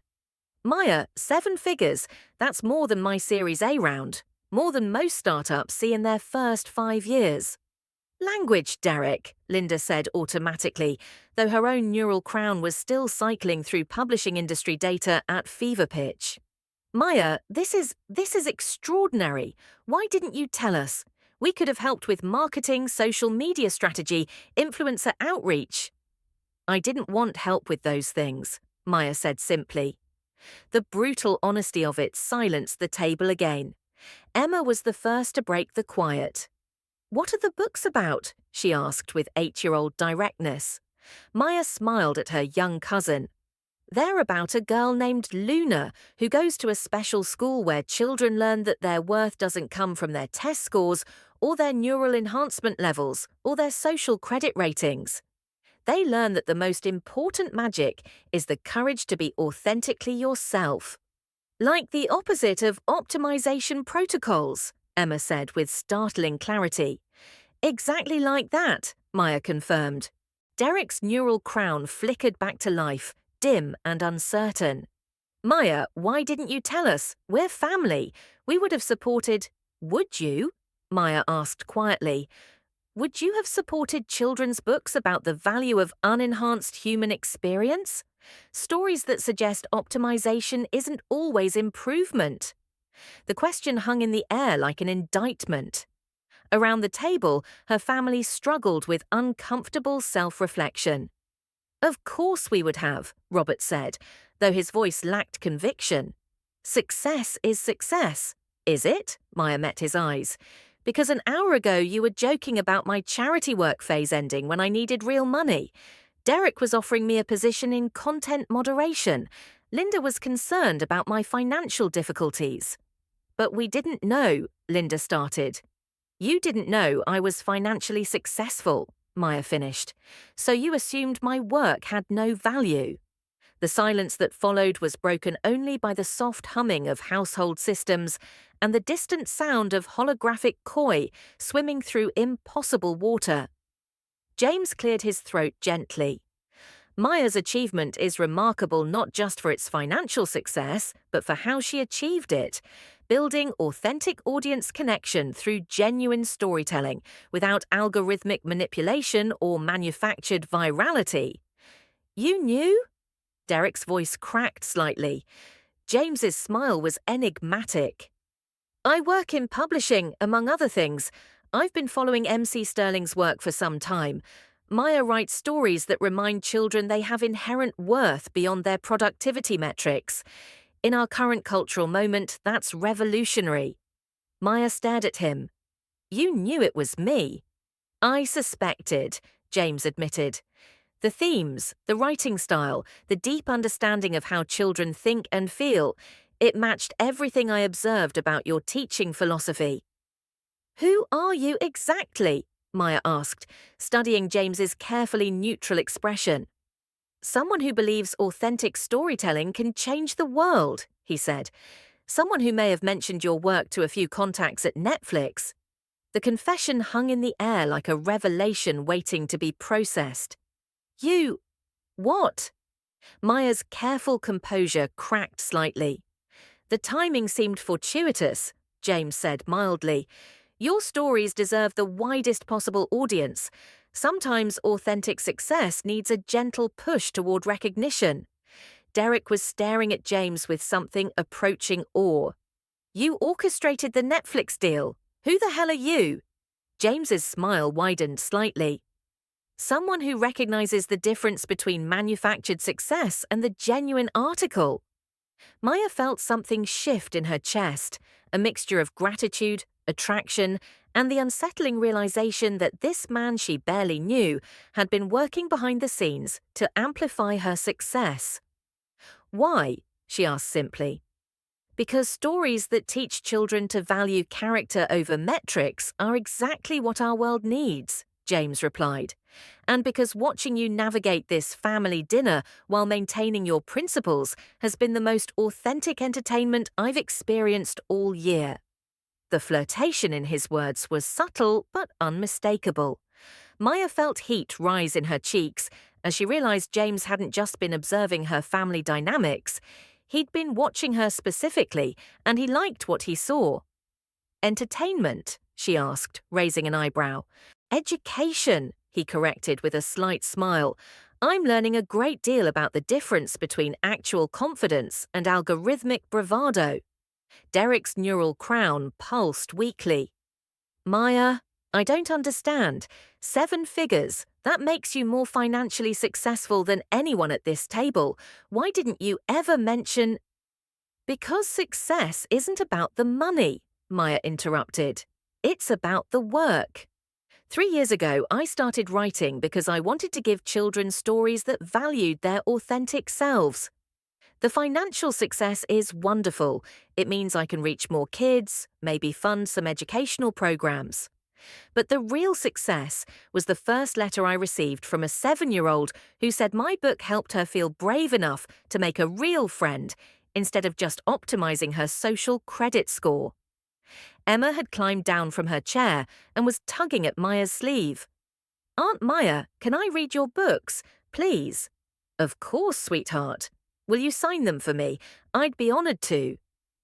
Maya, 7 figures, that's more than my Series A round. More than most startups see in their first 5 years. Language, Derek, Linda said automatically, though her own neural crown was still cycling through publishing industry data at fever pitch. Maya, this is extraordinary. Why didn't you tell us? We could have helped with marketing, social media strategy, influencer outreach. I didn't want help with those things, Maya said simply. The brutal honesty of it silenced the table again. Emma was the first to break the quiet. What are the books about? She asked with 8-year-old directness. Maya smiled at her young cousin. They're about a girl named Luna who goes to a special school where children learn that their worth doesn't come from their test scores or their neural enhancement levels or their social credit ratings. They learn that the most important magic is the courage to be authentically yourself. Like the opposite of optimization protocols, Emma said with startling clarity. Exactly like that, Maya confirmed. Derek's neural crown flickered back to life, dim and uncertain. Maya, why didn't you tell us? We're family. We would have supported. Would you? Maya asked quietly. Would you have supported children's books about the value of unenhanced human experience? Stories that suggest optimization isn't always improvement. The question hung in the air like an indictment. Around the table, her family struggled with uncomfortable self-reflection. Of course we would have, Robert said, though his voice lacked conviction. Success is success. Is it? Maya met his eyes. Because an hour ago you were joking about my charity work phase ending when I needed real money. Derek was offering me a position in content moderation. Linda was concerned about my financial difficulties. But we didn't know, Linda started. You didn't know I was financially successful, Maya finished, so you assumed my work had no value. The silence that followed was broken only by the soft humming of household systems and the distant sound of holographic koi swimming through impossible water. James cleared his throat gently. Maya's achievement is remarkable not just for its financial success, but for how she achieved it, building authentic audience connection through genuine storytelling without algorithmic manipulation or manufactured virality. You knew? Derek's voice cracked slightly. James's smile was enigmatic. I work in publishing, among other things. I've been following MC Sterling's work for some time. Maya writes stories that remind children they have inherent worth beyond their productivity metrics. In our current cultural moment, that's revolutionary. Maya stared at him. You knew it was me. I suspected, James admitted. The themes, the writing style, the deep understanding of how children think and feel, it matched everything I observed about your teaching philosophy. Who are you exactly? Maya asked, studying James's carefully neutral expression. Someone who believes authentic storytelling can change the world, he said. Someone who may have mentioned your work to a few contacts at Netflix. The confession hung in the air like a revelation waiting to be processed. You… what? Maya's careful composure cracked slightly. The timing seemed fortuitous, James said mildly. Your stories deserve the widest possible audience. Sometimes authentic success needs a gentle push toward recognition. Derek was staring at James with something approaching awe. You orchestrated the Netflix deal. Who the hell are you? James's smile widened slightly. Someone who recognizes the difference between manufactured success and the genuine article. Maya felt something shift in her chest, a mixture of gratitude, attraction, and the unsettling realization that this man she barely knew had been working behind the scenes to amplify her success. Why? She asked simply. Because stories that teach children to value character over metrics are exactly what our world needs, James replied. And because watching you navigate this family dinner while maintaining your principles has been the most authentic entertainment I've experienced all year. The flirtation in his words was subtle but unmistakable. Maya felt heat rise in her cheeks as she realized James hadn't just been observing her family dynamics. He'd been watching her specifically, and he liked what he saw. Entertainment? She asked, raising an eyebrow. Education, he corrected with a slight smile. I'm learning a great deal about the difference between actual confidence and algorithmic bravado. Derek's neural crown pulsed weakly. Maya, I don't understand. 7 figures. That makes you more financially successful than anyone at this table. Why didn't you ever mention… Because success isn't about the money, Maya interrupted. It's about the work. 3 years ago, I started writing because I wanted to give children stories that valued their authentic selves. The financial success is wonderful. It means I can reach more kids, maybe fund some educational programs. But the real success was the first letter I received from a 7-year-old who said my book helped her feel brave enough to make a real friend, instead of just optimizing her social credit score. Emma had climbed down from her chair and was tugging at Maya's sleeve. "Aunt Maya, can I read your books, please?" "Of course, sweetheart. Will you sign them for me? I'd be honored to."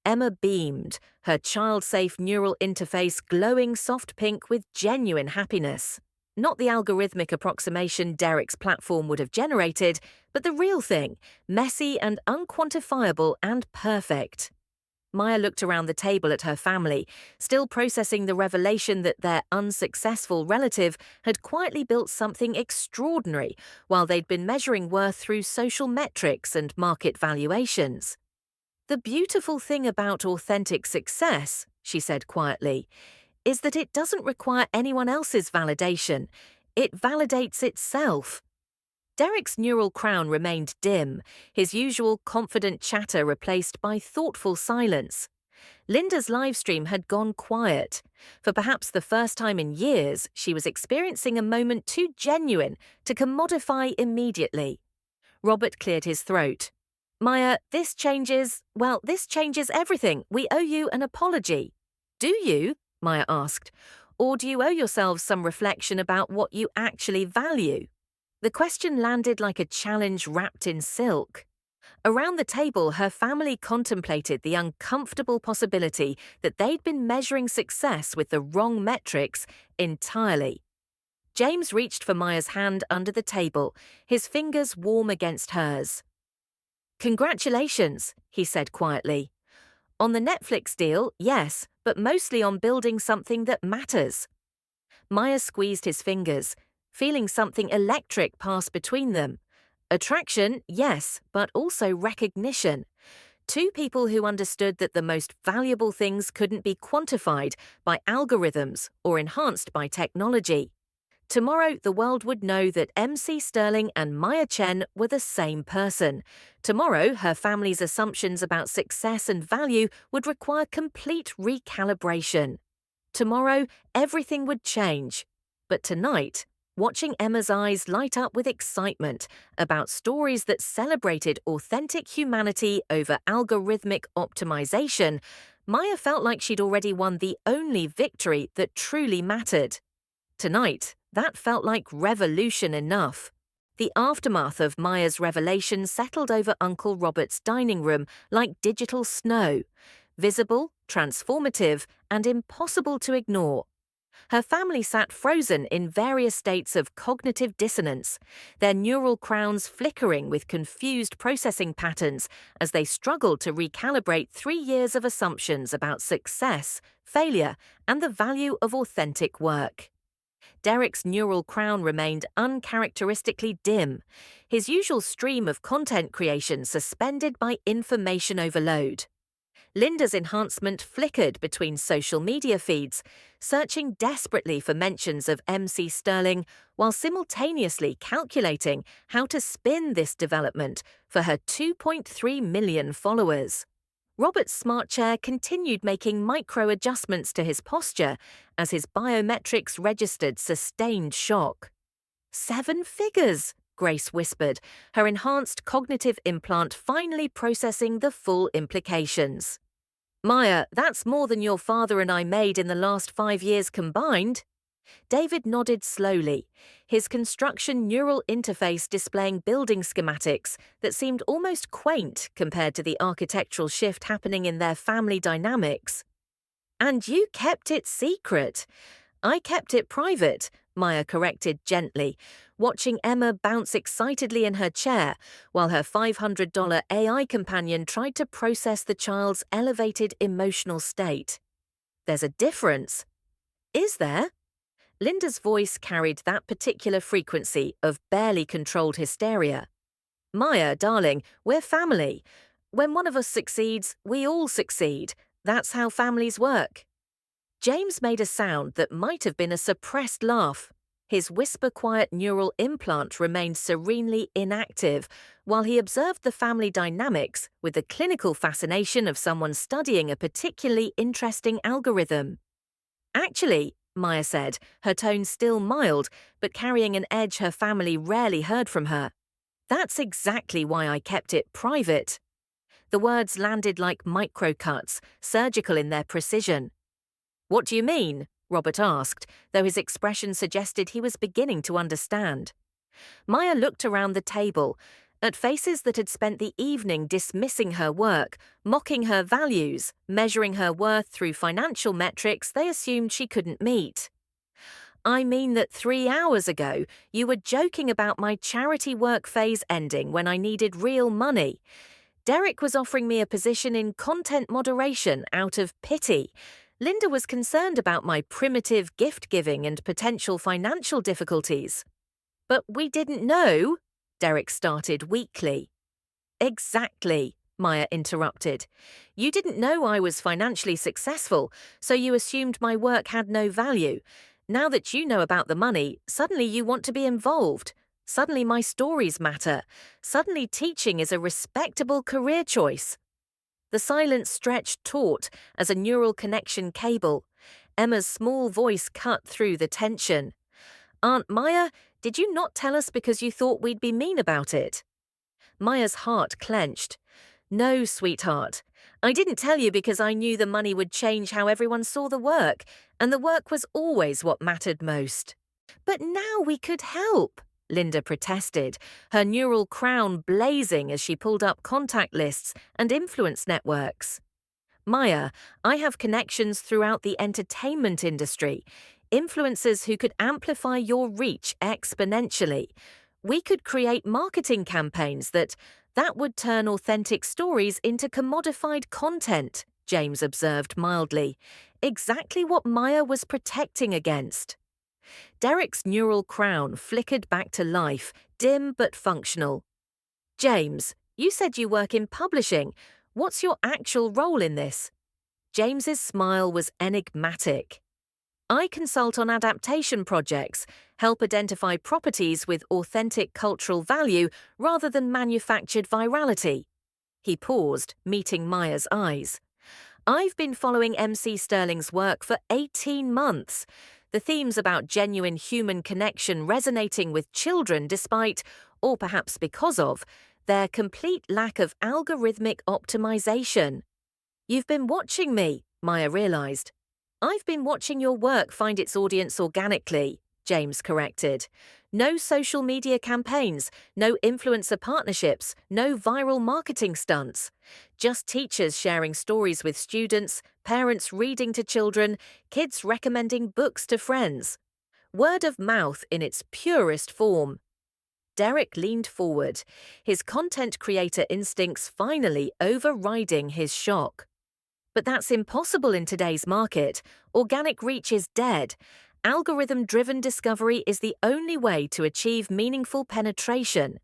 Emma beamed, her child-safe neural interface glowing soft pink with genuine happiness. Not the algorithmic approximation Derek's platform would have generated, but the real thing, messy and unquantifiable and perfect. Maya looked around the table at her family, still processing the revelation that their unsuccessful relative had quietly built something extraordinary while they'd been measuring worth through social metrics and market valuations. "The beautiful thing about authentic success," she said quietly, "is that it doesn't require anyone else's validation. It validates itself." Derek's neural crown remained dim, his usual confident chatter replaced by thoughtful silence. Linda's livestream had gone quiet. For perhaps the first time in years, she was experiencing a moment too genuine to commodify immediately. Robert cleared his throat. "Maya, this changes everything. We owe you an apology." "Do you?" Maya asked. "Or do you owe yourselves some reflection about what you actually value?" The question landed like a challenge wrapped in silk. Around the table, her family contemplated the uncomfortable possibility that they'd been measuring success with the wrong metrics entirely. James reached for Maya's hand under the table, his fingers warm against hers. "Congratulations," he said quietly. "On the Netflix deal, yes, but mostly on building something that matters." Maya squeezed his fingers, feeling something electric pass between them. Attraction, yes, but also recognition. Two people who understood that the most valuable things couldn't be quantified by algorithms or enhanced by technology. Tomorrow, the world would know that MC Sterling and Maya Chen were the same person. Tomorrow, her family's assumptions about success and value would require complete recalibration. Tomorrow, everything would change. But tonight, watching Emma's eyes light up with excitement about stories that celebrated authentic humanity over algorithmic optimization, Maya felt like she'd already won the only victory that truly mattered. Tonight, that felt like revolution enough. The aftermath of Maya's revelation settled over Uncle Robert's dining room like digital snow, visible, transformative, and impossible to ignore. Her family sat frozen in various states of cognitive dissonance, their neural crowns flickering with confused processing patterns as they struggled to recalibrate 3 years of assumptions about success, failure, and the value of authentic work. Derek's neural crown remained uncharacteristically dim, his usual stream of content creation suspended by information overload. Linda's enhancement flickered between social media feeds, searching desperately for mentions of MC Sterling while simultaneously calculating how to spin this development for her 2.3 million followers. Robert's smart chair continued making micro-adjustments to his posture as his biometrics registered sustained shock. 7 figures, Grace whispered, her enhanced cognitive implant finally processing the full implications. "Maya, that's more than your father and I made in the last 5 years combined." David nodded slowly, his construction neural interface displaying building schematics that seemed almost quaint compared to the architectural shift happening in their family dynamics. "And you kept it secret." "I kept it private," Maya corrected gently, watching Emma bounce excitedly in her chair while her $500 AI companion tried to process the child's elevated emotional state. "There's a difference." "Is there?" Linda's voice carried that particular frequency of barely controlled hysteria. "Maya, darling, we're family. When one of us succeeds, we all succeed. That's how families work." James made a sound that might have been a suppressed laugh. His whisper-quiet neural implant remained serenely inactive while he observed the family dynamics with the clinical fascination of someone studying a particularly interesting algorithm. "Actually," Maya said, her tone still mild, but carrying an edge her family rarely heard from her, "that's exactly why I kept it private." The words landed like microcuts, surgical in their precision. "What do you mean?" Robert asked, though his expression suggested he was beginning to understand. Maya looked around the table, at faces that had spent the evening dismissing her work, mocking her values, measuring her worth through financial metrics they assumed she couldn't meet. "I mean that 3 hours ago, you were joking about my charity work phase ending when I needed real money. Derek was offering me a position in content moderation out of pity. Linda was concerned about my primitive gift giving and potential financial difficulties." "But we didn't know," Derek started weakly. "Exactly," Maya interrupted. "You didn't know I was financially successful, so you assumed my work had no value. Now that you know about the money, suddenly you want to be involved. Suddenly my stories matter. Suddenly teaching is a respectable career choice." The silence stretched taut as a neural connection cable. Emma's small voice cut through the tension. "Aunt Maya, did you not tell us because you thought we'd be mean about it?" Maya's heart clenched. "No, sweetheart. I didn't tell you because I knew the money would change how everyone saw the work, and the work was always what mattered most." "But now we could help," Linda protested, her neural crown blazing as she pulled up contact lists and influence networks. "Maya, I have connections throughout the entertainment industry, influencers who could amplify your reach exponentially. We could create marketing campaigns that would turn authentic stories into commodified content," James observed mildly. Exactly what Maya was protecting against. Derek's neural crown flickered back to life, dim but functional. "James, you said you work in publishing. What's your actual role in this?" James's smile was enigmatic. "I consult on adaptation projects, help identify properties with authentic cultural value rather than manufactured virality." He paused, meeting Maya's eyes. "I've been following MC Sterling's work for 18 months. The themes about genuine human connection resonating with children despite, or perhaps because of, their complete lack of algorithmic optimization." "You've been watching me," Maya realized. "I've been watching your work find its audience organically," James corrected. "No social media campaigns, no influencer partnerships, no viral marketing stunts. Just teachers sharing stories with students, parents reading to children, kids recommending books to friends. Word of mouth in its purest form." Derek leaned forward, his content creator instincts finally overriding his shock. "But that's impossible in today's market. Organic reach is dead. Algorithm-driven discovery is the only way to achieve meaningful penetration."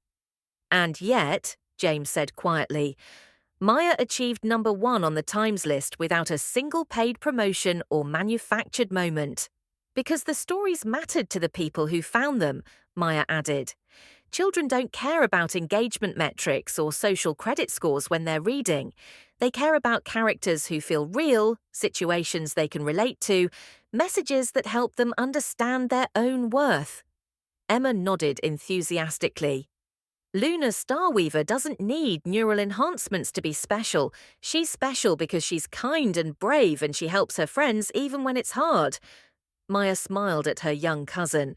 "And yet," James said quietly, "Maya achieved #1 on the Times list without a single paid promotion or manufactured moment." "Because the stories mattered to the people who found them," Maya added. "Children don't care about engagement metrics or social credit scores when they're reading. They care about characters who feel real, situations they can relate to, messages that help them understand their own worth." Emma nodded enthusiastically. "Luna Starweaver doesn't need neural enhancements to be special. She's special because she's kind and brave and she helps her friends even when it's hard." Maya smiled at her young cousin.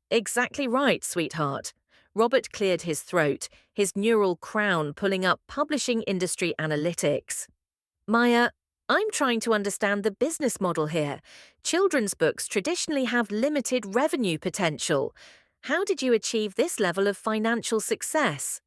"Exactly right, sweetheart." Robert cleared his throat, his neural crown pulling up publishing industry analytics. "Maya, I'm trying to understand the business model here. Children's books traditionally have limited revenue potential. How did you achieve this level of financial success?"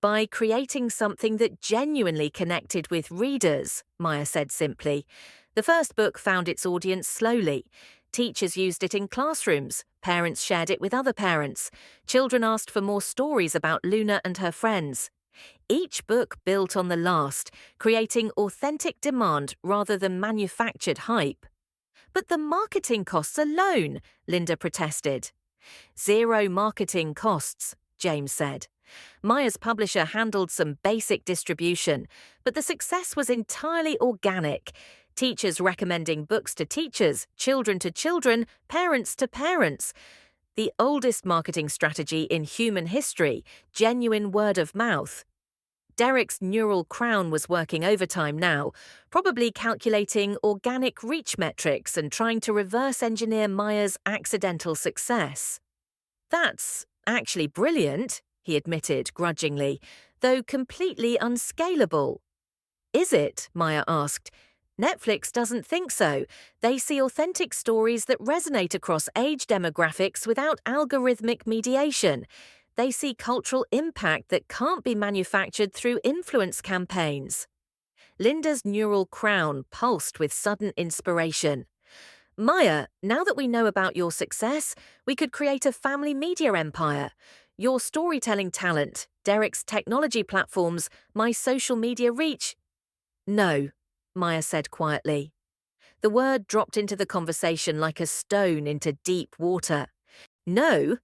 "By creating something that genuinely connected with readers," Maya said simply. "The first book found its audience slowly. Teachers used it in classrooms, parents shared it with other parents, children asked for more stories about Luna and her friends. Each book built on the last, creating authentic demand rather than manufactured hype." "But the marketing costs alone," Linda protested. "Zero marketing costs," James said. Maya's publisher handled some basic distribution, but the success was entirely organic. Teachers recommending books to teachers, children to children, parents to parents. The oldest marketing strategy in human history, genuine word of mouth. Derek's neural crown was working overtime now, probably calculating organic reach metrics and trying to reverse engineer Maya's accidental success. That's actually brilliant, he admitted grudgingly, though completely unscalable. Is it? Maya asked. Netflix doesn't think so. They see authentic stories that resonate across age demographics without algorithmic mediation. They see cultural impact that can't be manufactured through influence campaigns. Linda's neural crown pulsed with sudden inspiration. Maya, now that we know about your success, we could create a family media empire. Your storytelling talent, Derek's technology platforms, my social media reach. No, Maya said quietly. The word dropped into the conversation like a stone into deep water. No?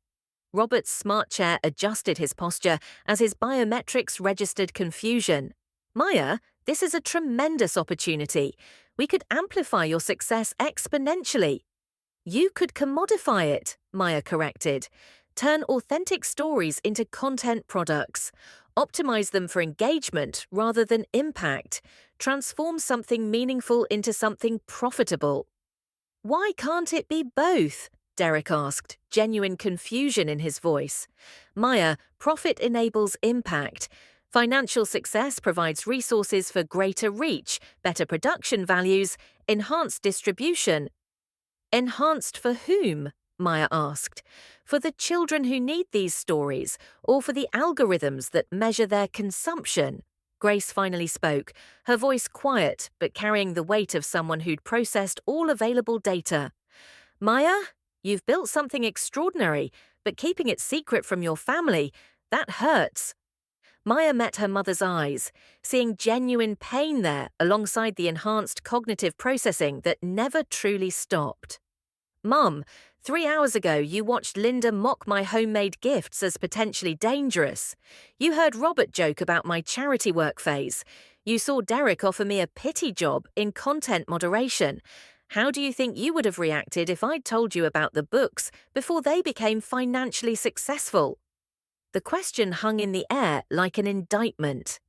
Robert's smart chair adjusted his posture as his biometrics registered confusion. Maya, this is a tremendous opportunity. We could amplify your success exponentially. You could commodify it, Maya corrected. Turn authentic stories into content products. Optimize them for engagement rather than impact. Transform something meaningful into something profitable. Why can't it be both? Derek asked, genuine confusion in his voice. Maya, profit enables impact. Financial success provides resources for greater reach, better production values, enhanced distribution. Enhanced for whom? Maya asked. For the children who need these stories, or for the algorithms that measure their consumption? Grace finally spoke, her voice quiet but carrying the weight of someone who'd processed all available data. Maya, you've built something extraordinary, but keeping it secret from your family, that hurts. Maya met her mother's eyes, seeing genuine pain there alongside the enhanced cognitive processing that never truly stopped. Mum, 3 hours ago you watched Linda mock my homemade gifts as potentially dangerous. You heard Robert joke about my charity work phase. You saw Derek offer me a pity job in content moderation. How do you think you would have reacted if I'd told you about the books before they became financially successful? The question hung in the air like an indictment.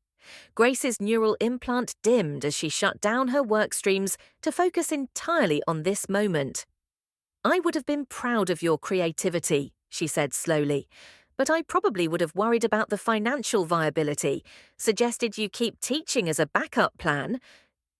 Grace's neural implant dimmed as she shut down her work streams to focus entirely on this moment. I would have been proud of your creativity, she said slowly, but I probably would have worried about the financial viability, suggested you keep teaching as a backup plan.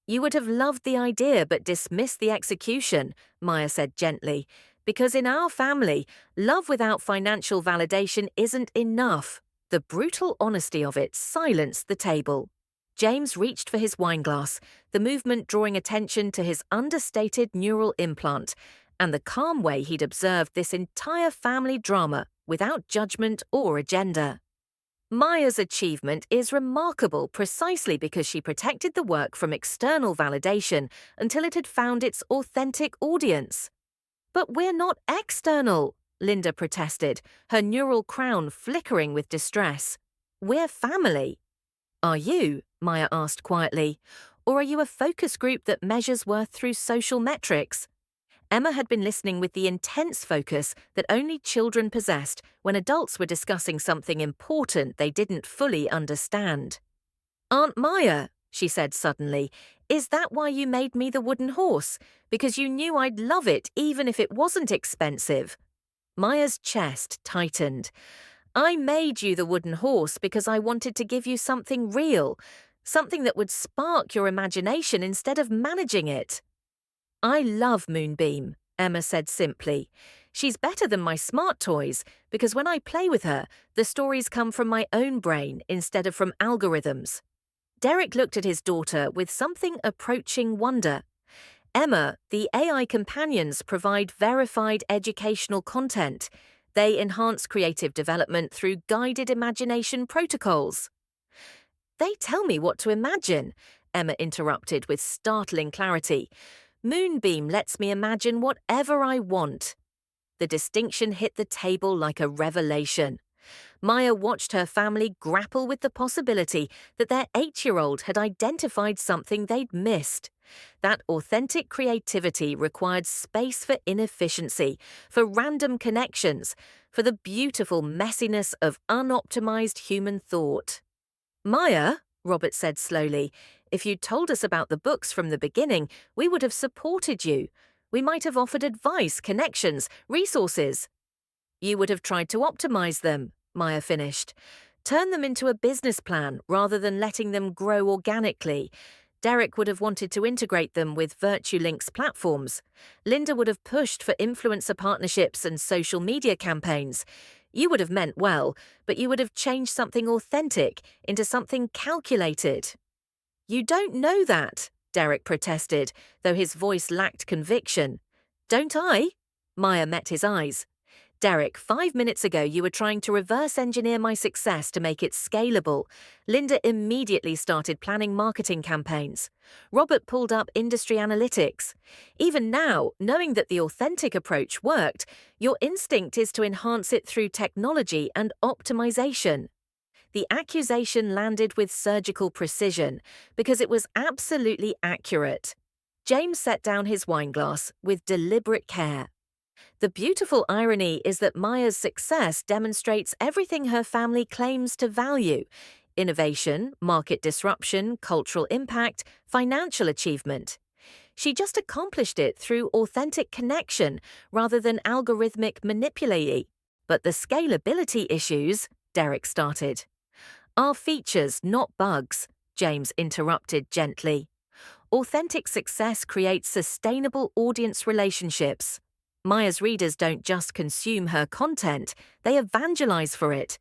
You would have loved the idea but dismissed the execution, Maya said gently, because in our family, love without financial validation isn't enough. The brutal honesty of it silenced the table. James reached for his wineglass, the movement drawing attention to his understated neural implant, and the calm way he'd observed this entire family drama without judgment or agenda. Maya's achievement is remarkable precisely because she protected the work from external validation until it had found its authentic audience. But we're not external, Linda protested, her neural crown flickering with distress. We're family. Are you? Maya asked quietly. Or are you a focus group that measures worth through social metrics? Emma had been listening with the intense focus that only children possessed when adults were discussing something important they didn't fully understand. Aunt Maya, she said suddenly, is that why you made me the wooden horse? Because you knew I'd love it even if it wasn't expensive? Maya's chest tightened. I made you the wooden horse because I wanted to give you something real, something that would spark your imagination instead of managing it. I love Moonbeam, Emma said simply. She's better than my smart toys because when I play with her, the stories come from my own brain instead of from algorithms. Derek looked at his daughter with something approaching wonder. Emma, the AI companions provide verified educational content. They enhance creative development through guided imagination protocols. They tell me what to imagine, Emma interrupted with startling clarity. Moonbeam lets me imagine whatever I want. The distinction hit the table like a revelation. Maya watched her family grapple with the possibility that their 8-year-old had identified something they'd missed. That authentic creativity required space for inefficiency, for random connections, for the beautiful messiness of unoptimized human thought. Maya, Robert said slowly, if you'd told us about the books from the beginning, we would have supported you. We might have offered advice, connections, resources. You would have tried to optimize them, Maya finished. Turn them into a business plan rather than letting them grow organically. Derek would have wanted to integrate them with VirtueLink's platforms. Linda would have pushed for influencer partnerships and social media campaigns. You would have meant well, but you would have changed something authentic into something calculated. You don't know that, Derek protested, though his voice lacked conviction. Don't I? Maya met his eyes. Derek, 5 minutes ago you were trying to reverse engineer my success to make it scalable. Linda immediately started planning marketing campaigns. Robert pulled up industry analytics. Even now, knowing that the authentic approach worked, your instinct is to enhance it through technology and optimization. The accusation landed with surgical precision because it was absolutely accurate. James set down his wineglass with deliberate care. The beautiful irony is that Maya's success demonstrates everything her family claims to value: innovation, market disruption, cultural impact, financial achievement. She just accomplished it through authentic connection rather than algorithmic manipulation. But the scalability issues, Derek started. Are features, not bugs, James interrupted gently. Authentic success creates sustainable audience relationships. Maya's readers don't just consume her content, they evangelize for it.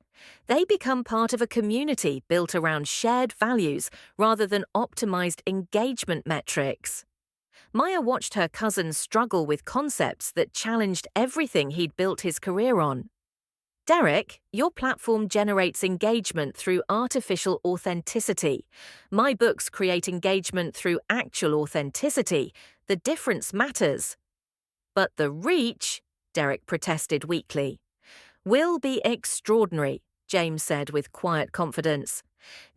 They become part of a community built around shared values rather than optimized engagement metrics. Maya watched her cousin struggle with concepts that challenged everything he'd built his career on. Derek, your platform generates engagement through artificial authenticity. My books create engagement through actual authenticity. The difference matters. But the reach, Derek protested weakly, will be extraordinary, James said with quiet confidence.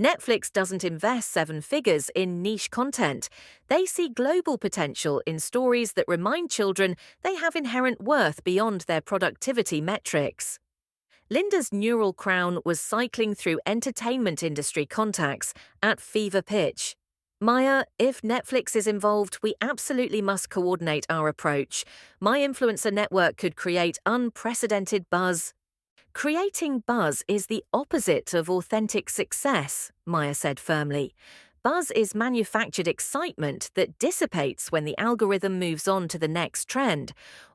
Netflix doesn't invest 7 figures in niche content. They see global potential in stories that remind children they have inherent worth beyond their productivity metrics. Linda's neural crown was cycling through entertainment industry contacts at fever pitch. Maya, if Netflix is involved, we absolutely must coordinate our approach. My influencer network could create unprecedented buzz. Creating buzz is the opposite of authentic success, Maya said firmly. Buzz is manufactured excitement that dissipates when the algorithm moves on to the next trend.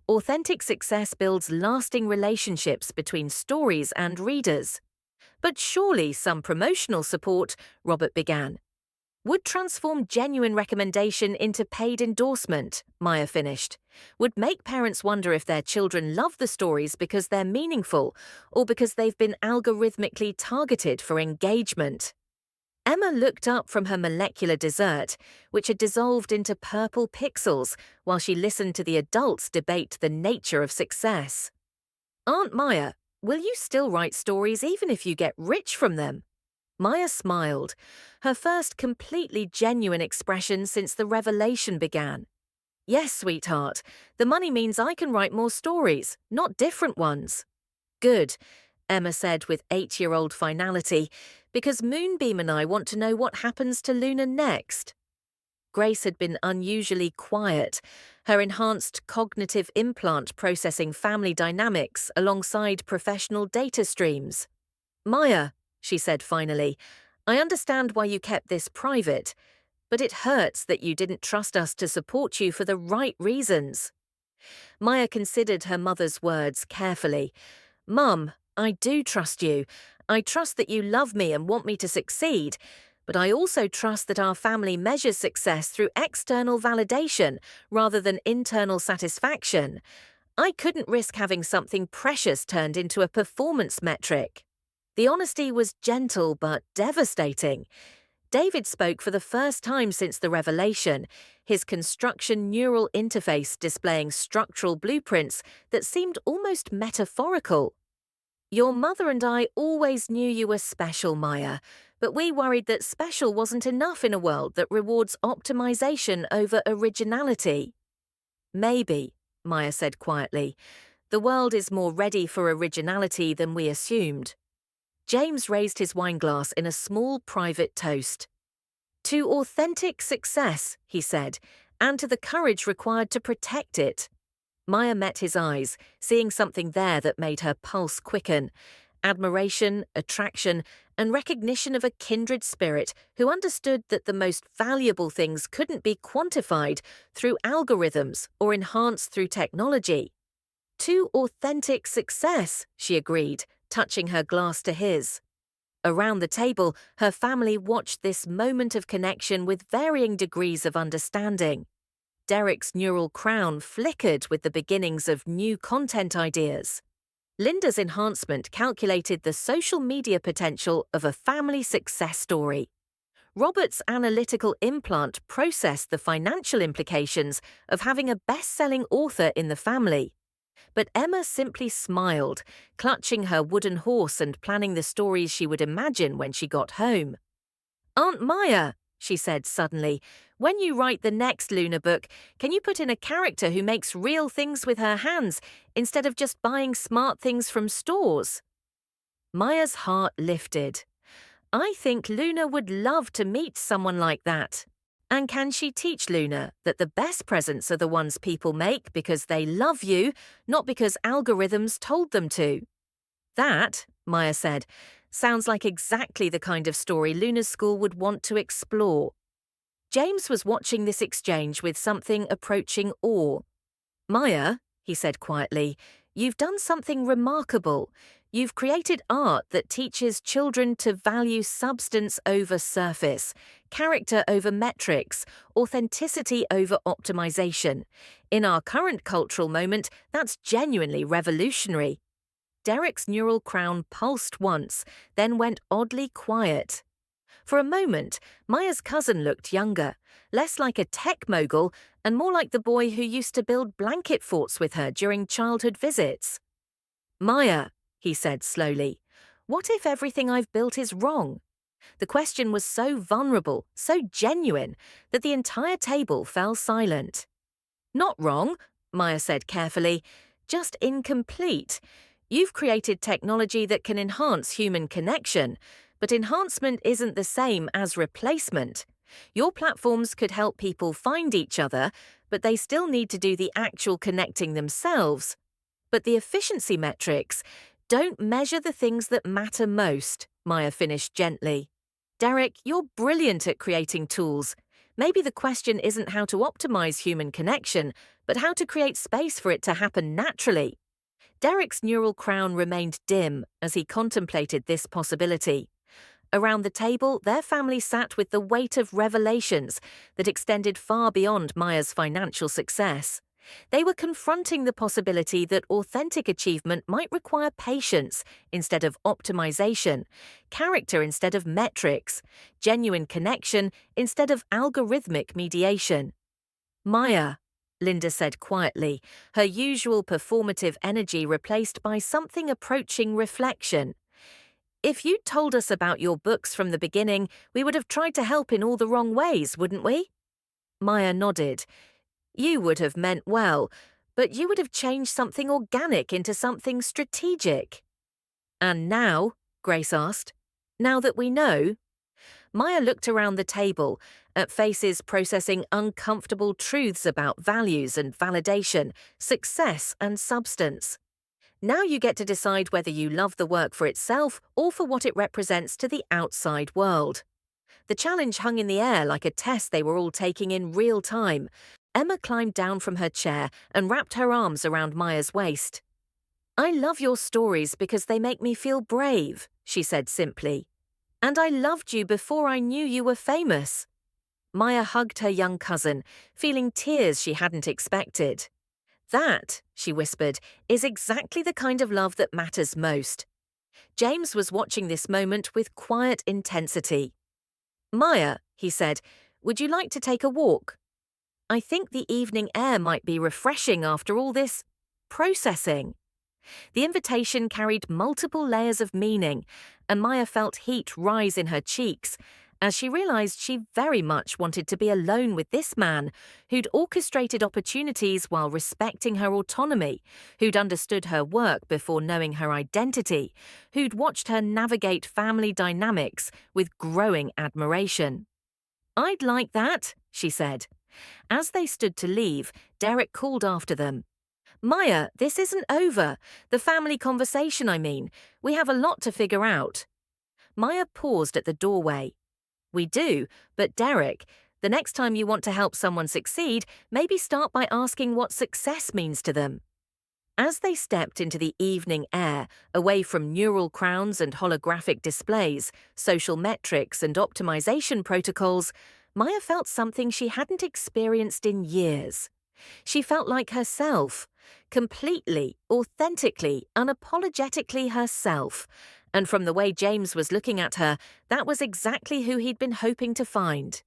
Authentic success builds lasting relationships between stories and readers. But surely some promotional support, Robert began, would transform genuine recommendation into paid endorsement, Maya finished. Would make parents wonder if their children love the stories because they're meaningful or because they've been algorithmically targeted for engagement. Emma looked up from her molecular dessert, which had dissolved into purple pixels, while she listened to the adults debate the nature of success. Aunt Maya, will you still write stories even if you get rich from them? Maya smiled, her first completely genuine expression since the revelation began. Yes, sweetheart, the money means I can write more stories, not different ones. Good, Emma said with 8-year-old finality, because Moonbeam and I want to know what happens to Luna next. Grace had been unusually quiet, her enhanced cognitive implant processing family dynamics alongside professional data streams. Maya, she said finally, I understand why you kept this private, but it hurts that you didn't trust us to support you for the right reasons. Maya considered her mother's words carefully. Mum, I do trust you. I trust that you love me and want me to succeed, but I also trust that our family measures success through external validation rather than internal satisfaction. I couldn't risk having something precious turned into a performance metric. The honesty was gentle but devastating. David spoke for the first time since the revelation, his construction neural interface displaying structural blueprints that seemed almost metaphorical. Your mother and I always knew you were special, Maya, but we worried that special wasn't enough in a world that rewards optimization over originality. Maybe, Maya said quietly, the world is more ready for originality than we assumed. James raised his wineglass in a small private toast. To authentic success, he said, and to the courage required to protect it. Maya met his eyes, seeing something there that made her pulse quicken. Admiration, attraction, and recognition of a kindred spirit who understood that the most valuable things couldn't be quantified through algorithms or enhanced through technology. To authentic success, she agreed, touching her glass to his. Around the table, her family watched this moment of connection with varying degrees of understanding. Derek's neural crown flickered with the beginnings of new content ideas. Linda's enhancement calculated the social media potential of a family success story. Robert's analytical implant processed the financial implications of having a best-selling author in the family. But Emma simply smiled, clutching her wooden horse and planning the stories she would imagine when she got home. "Aunt Maya," she said suddenly, "when you write the next Luna book, can you put in a character who makes real things with her hands instead of just buying smart things from stores?" Maya's heart lifted. "I think Luna would love to meet someone like that. And can she teach Luna that the best presents are the ones people make because they love you, not because algorithms told them to?" "That," Maya said, "sounds like exactly the kind of story Luna's school would want to explore." James was watching this exchange with something approaching awe. "Maya," he said quietly, "you've done something remarkable. You've created art that teaches children to value substance over surface, character over metrics, authenticity over optimization. In our current cultural moment, that's genuinely revolutionary." Derek's neural crown pulsed once, then went oddly quiet. For a moment, Maya's cousin looked younger, less like a tech mogul and more like the boy who used to build blanket forts with her during childhood visits. "Maya," he said slowly, "what if everything I've built is wrong?" The question was so vulnerable, so genuine, that the entire table fell silent. "Not wrong," Maya said carefully, "just incomplete. You've created technology that can enhance human connection, but enhancement isn't the same as replacement. Your platforms could help people find each other, but they still need to do the actual connecting themselves. But the efficiency metrics don't measure the things that matter most," Maya finished gently. "Derek, you're brilliant at creating tools. Maybe the question isn't how to optimize human connection, but how to create space for it to happen naturally." Derek's neural crown remained dim as he contemplated this possibility. Around the table, their family sat with the weight of revelations that extended far beyond Maya's financial success. They were confronting the possibility that authentic achievement might require patience instead of optimization, character instead of metrics, genuine connection instead of algorithmic mediation. "Maya," Linda said quietly, her usual performative energy replaced by something approaching reflection. "If you'd told us about your books from the beginning, we would have tried to help in all the wrong ways, wouldn't we?" Maya nodded. "You would have meant well, but you would have changed something organic into something strategic." "And now?" Grace asked. "Now that we know?" Maya looked around the table, at faces processing uncomfortable truths about values and validation, success and substance. "Now you get to decide whether you love the work for itself or for what it represents to the outside world." The challenge hung in the air like a test they were all taking in real time. Emma climbed down from her chair and wrapped her arms around Maya's waist. "I love your stories because they make me feel brave," she said simply. "And I loved you before I knew you were famous." Maya hugged her young cousin, feeling tears she hadn't expected. "That," she whispered, "is exactly the kind of love that matters most." James was watching this moment with quiet intensity. "Maya," he said, "would you like to take a walk? I think the evening air might be refreshing after all this processing." The invitation carried multiple layers of meaning, and Maya felt heat rise in her cheeks, as she realized she very much wanted to be alone with this man who'd orchestrated opportunities while respecting her autonomy, who'd understood her work before knowing her identity, who'd watched her navigate family dynamics with growing admiration. "I'd like that," she said. As they stood to leave, Derek called after them. "Maya, this isn't over. The family conversation, I mean. We have a lot to figure out." Maya paused at the doorway. "We do, but Derek, the next time you want to help someone succeed, maybe start by asking what success means to them." As they stepped into the evening air, away from neural crowns and holographic displays, social metrics and optimization protocols, Maya felt something she hadn't experienced in years. She felt like herself, completely, authentically, unapologetically herself. And from the way James was looking at her, that was exactly who he'd been hoping to find.